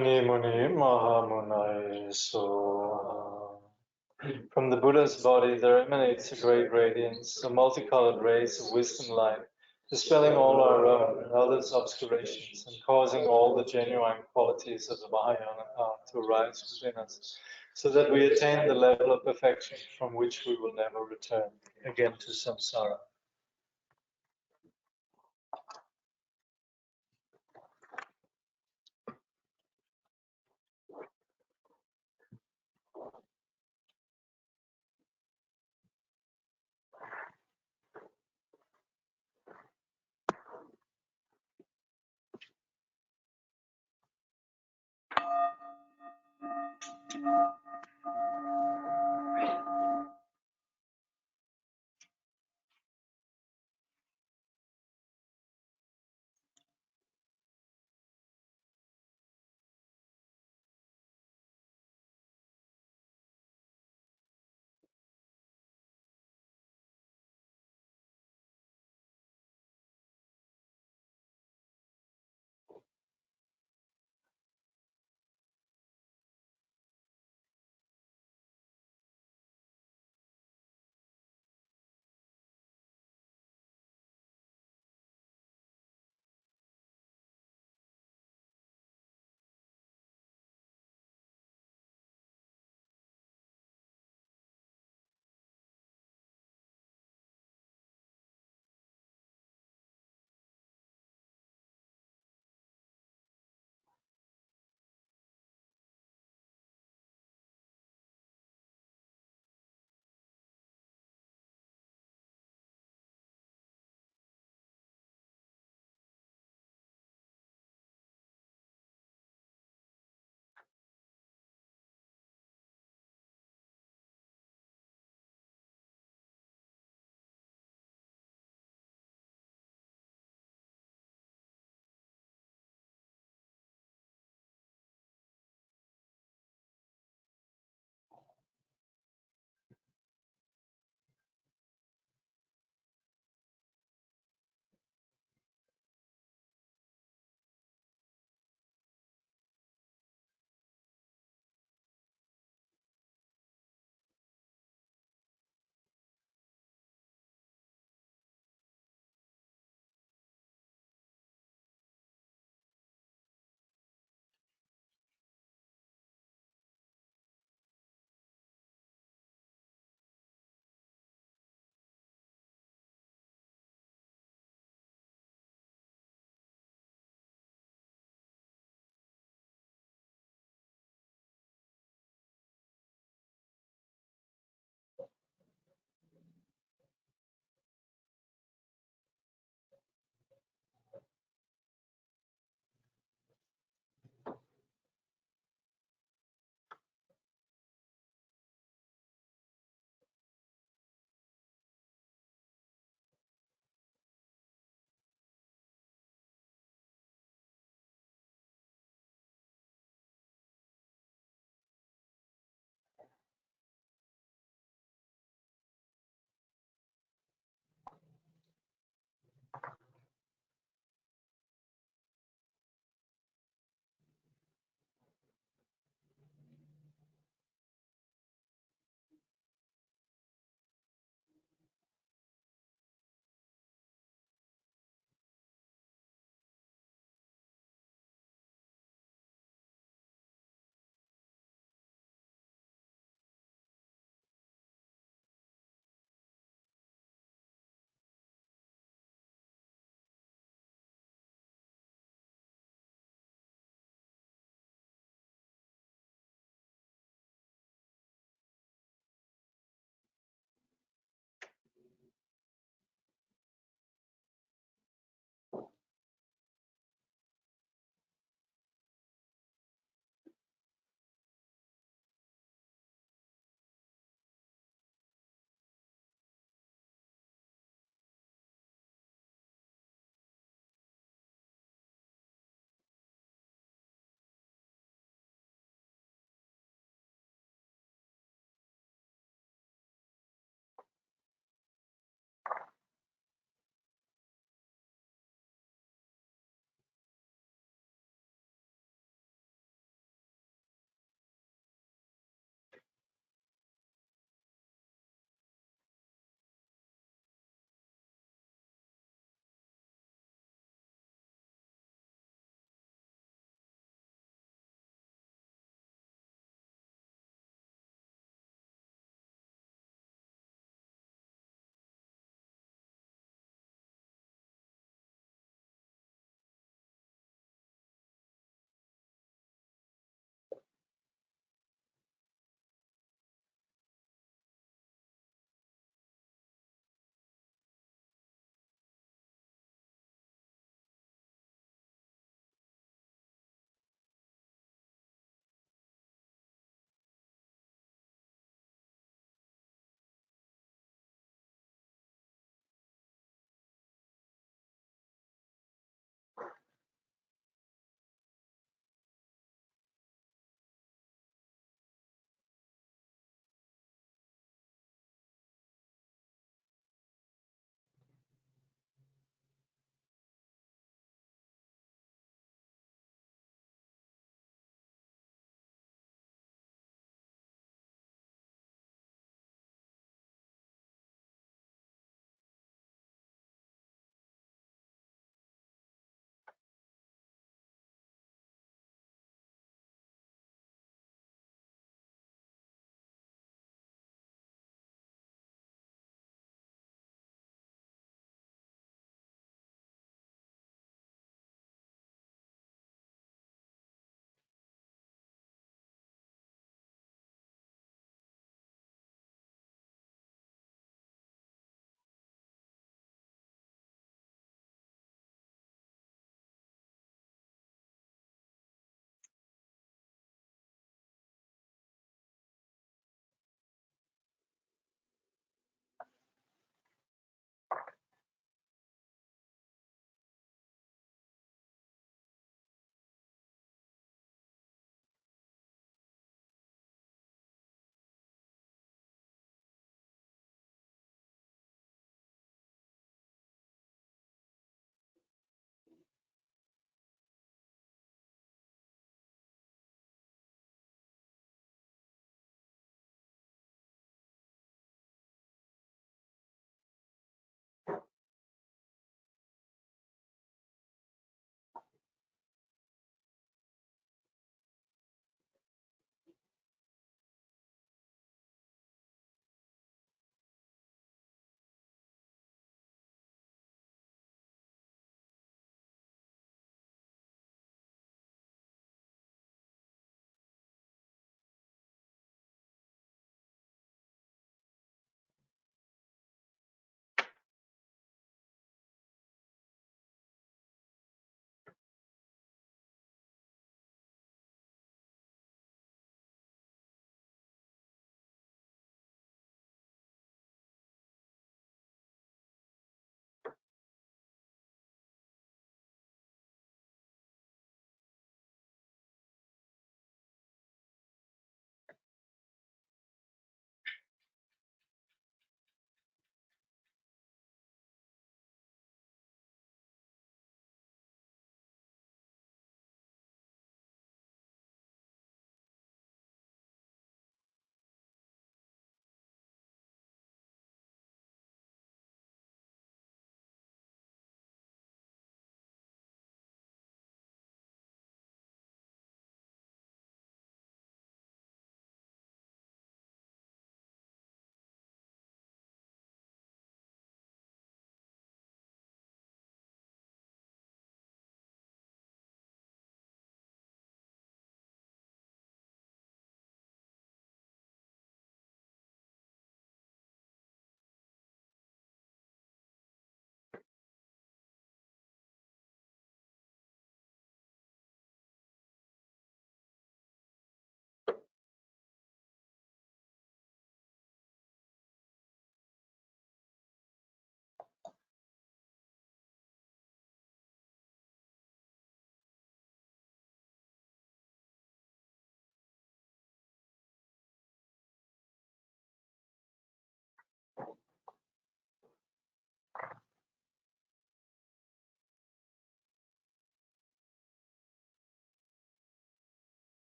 Muni Muni Mahamunai Soha. From the Buddha's body there emanates a great radiance, a multicolored rays of wisdom light, dispelling all our own and others' obscurations and causing all the genuine qualities of the Mahayana path to arise within us, so that we attain the level of perfection from which we will never return again to samsara.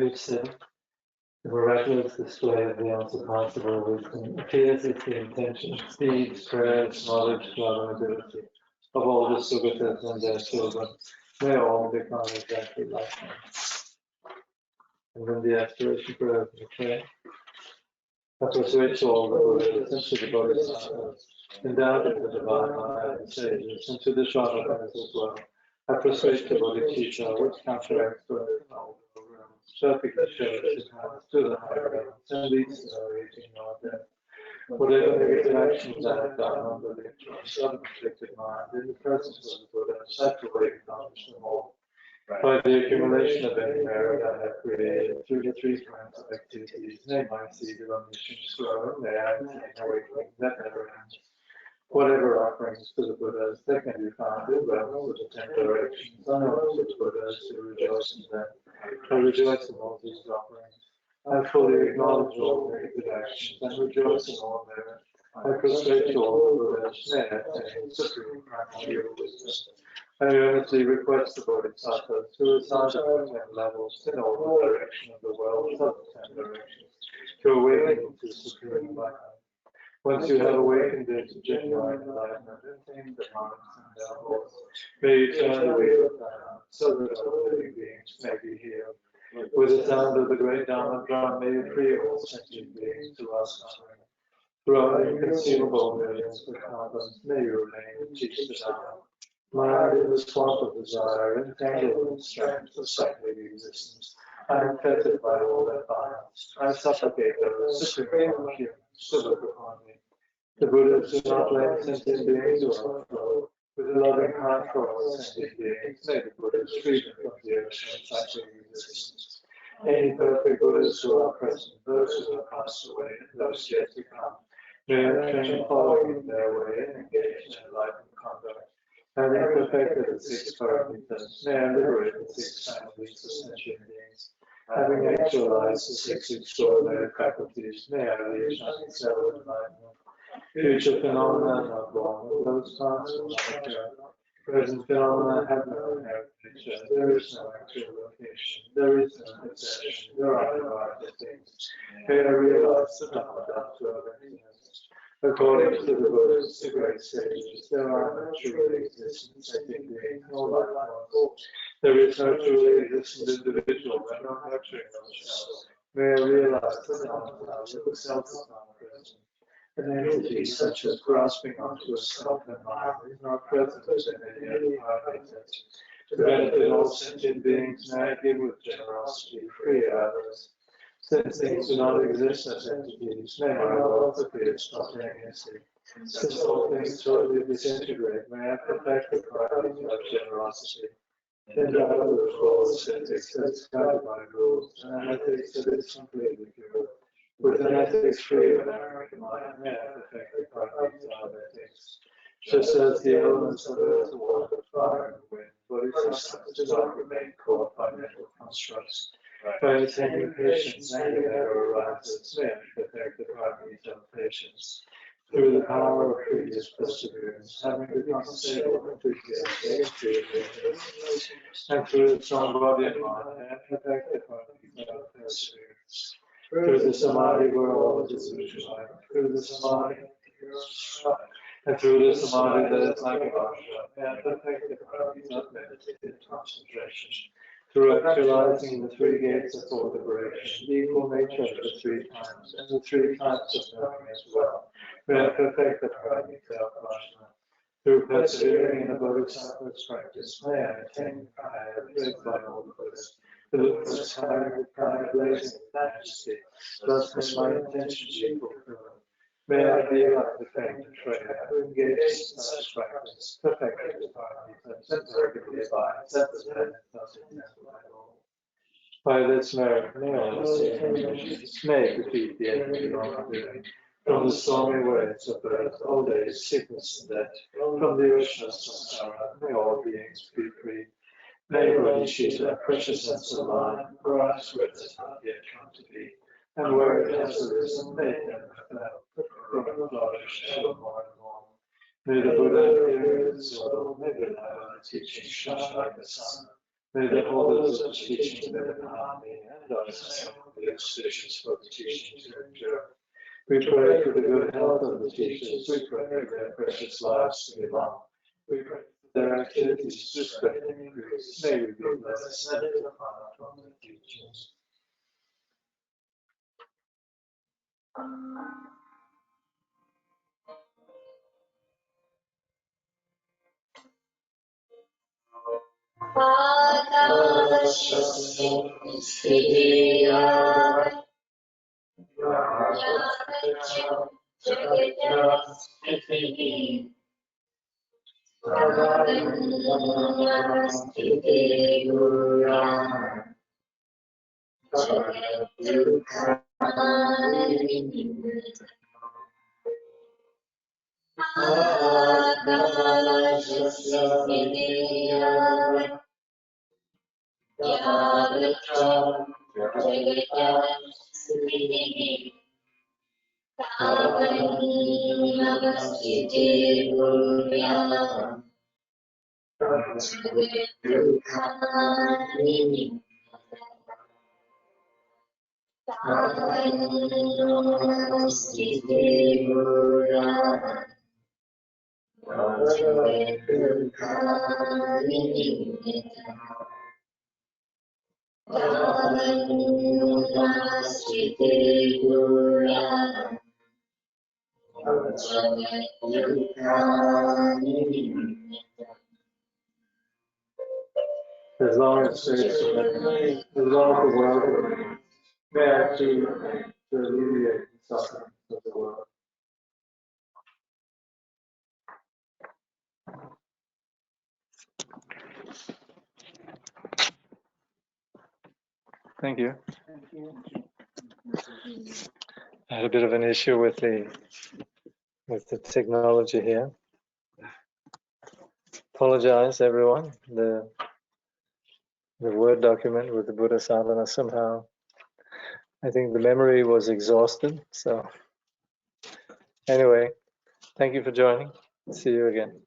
page 7. The miraculous display of the unsurpassable wisdom appears as the intention, speed, prayers, knowledge, love, and ability of all the Sugatas and their children. May all become exactly like them. And then the aspiration for opening prayer. I persuade to all the Buddhas and to the Bodhisattvas, endowed with the divine eye and sages, and to the charlatans as well. I persuade the Bodhicitta, which counteracts birth in all the realms, perfectly shows its path to the higher realms, and leads to no aging nor death. Whatever negative actions I have done under the influence of an afflicted mind, in the presence of the Buddha, such a way accomplish them all. By the accumulation of any merit I have created through the 3 kinds of activities, may my seed of omniscience grow, and may I attain awakening that never ends. Whatever offerings to the Buddhas that can be found in realms of the 10 directions, I know such Buddhas who rejoice in them. I rejoice in all these offerings. I fully acknowledge all negative actions and rejoice in all merit. I prostrate to all the Buddhas, may I attain supreme primary wisdom. I earnestly request the Bodhisattvas to assign the 10 levels in all the direction of the world of the 10 directions to awaken to supreme enlightenment. Once you have awakened into genuine enlightenment, attain the hearts and their hearts, may you turn the wheel of the hand so that all living beings may be healed. With the sound of the great Dharma drum, may you free all sentient beings to our suffering. Throughout inconceivable millions of carbons, may you remain and teach the Dharma. Mind in the swamp of desire, entangled in the strands of cyclic existence. I am fettered by all their violence. I supplicate those supreme humans to look upon me. The Buddhas do not blame sentient beings who overflow. With a loving heart for all sentient beings, may the Buddhas free them from the ocean of cyclic existence. Any perfect Buddhas who are present, those who have passed away, and those yet to come, may I train following their way and engage in enlightened conduct. Having perfected the 6 paramitas, may I liberate the 6 families of sentient beings. Having actualized the 6 extraordinary faculties, may I reach unexcelled enlightenment. Future phenomena are not born, those past will not occur. Present phenomena have no inherent nature. There is no actual location. There is no possession. There are no other things. May I realize the Dhamma to our emptiness. According to the Buddhas, the great sages, there are no truly existent sentient beings, nor life forms. There is no truly existent individual, and no nurturing themselves. May I realize the Dhamma with the self is not present. An entity such as grasping onto a self and mind is not present in any other primate. To benefit all sentient beings, may I give with generosity free others. Since things do not exist as entities, may my wealth appear spontaneously. Since all things totally disintegrate, may I perfect the quality of generosity. Endowed with all ethics that is guided by rules, and an ethics that is completely pure. With an ethics free of error in mind, may I perfect the qualities of ethics. Just as the elements of earth, water, fire, and wind, bodhisattvas do not remain caught by mental constructs. By attaining patience, anger never arises. May I perfect the qualities of patience. Through the power of previous perseverance, having become stable and enthusiastic, and through the strong body and mind, may I perfect the qualities of perseverance. Through the samadhi where all is illusion, through the samadhi, and through the samadhi that is like a bhaja, may I perfect the qualities of meditative concentration. Through actualizing the 3 gates of full liberation, the equal nature of the 3 times, and the 3 types of knowing as well, may I perfect the paramita of Vajna. Through persevering in the Bodhisattva's practice, may I attain the Kaya praised by all the Buddhas. The first Kaya blazing with majesty, thus may my intentions be fulfilled. May I be like the famed Freya, who engaged in such practice, perfected the paramitas, and perfectly abides at the pen thus example by all. By this merit, may all the may defeat the enemy of wrongdoing. From the stormy waves of birth, old age, sickness, and death, from the ocean of samsara, may all beings be free. May Bodhicitta, precious and sublime, arise where it has not yet come to be, and where it has arisen, may it never fail, flourish ever more and more. May the Buddha appear in its soul, may the Dhamma teaching shine like the sun. May the holders of the teachings live in harmony and us and the institutions for the teachings to endure. We pray for the good health of the teachers. We pray for their precious lives to be long. We pray for their activities to spread and increase. May we be blessed and live upon the teachings. As long as space remains, as long as the world remains, may I too remain to alleviate the suffering of the world. Thank you. I had a bit of an issue with the technology here. Apologize, everyone. The Word document with the Buddha Sadhana somehow, I think the memory was exhausted. So anyway, thank you for joining. See you again.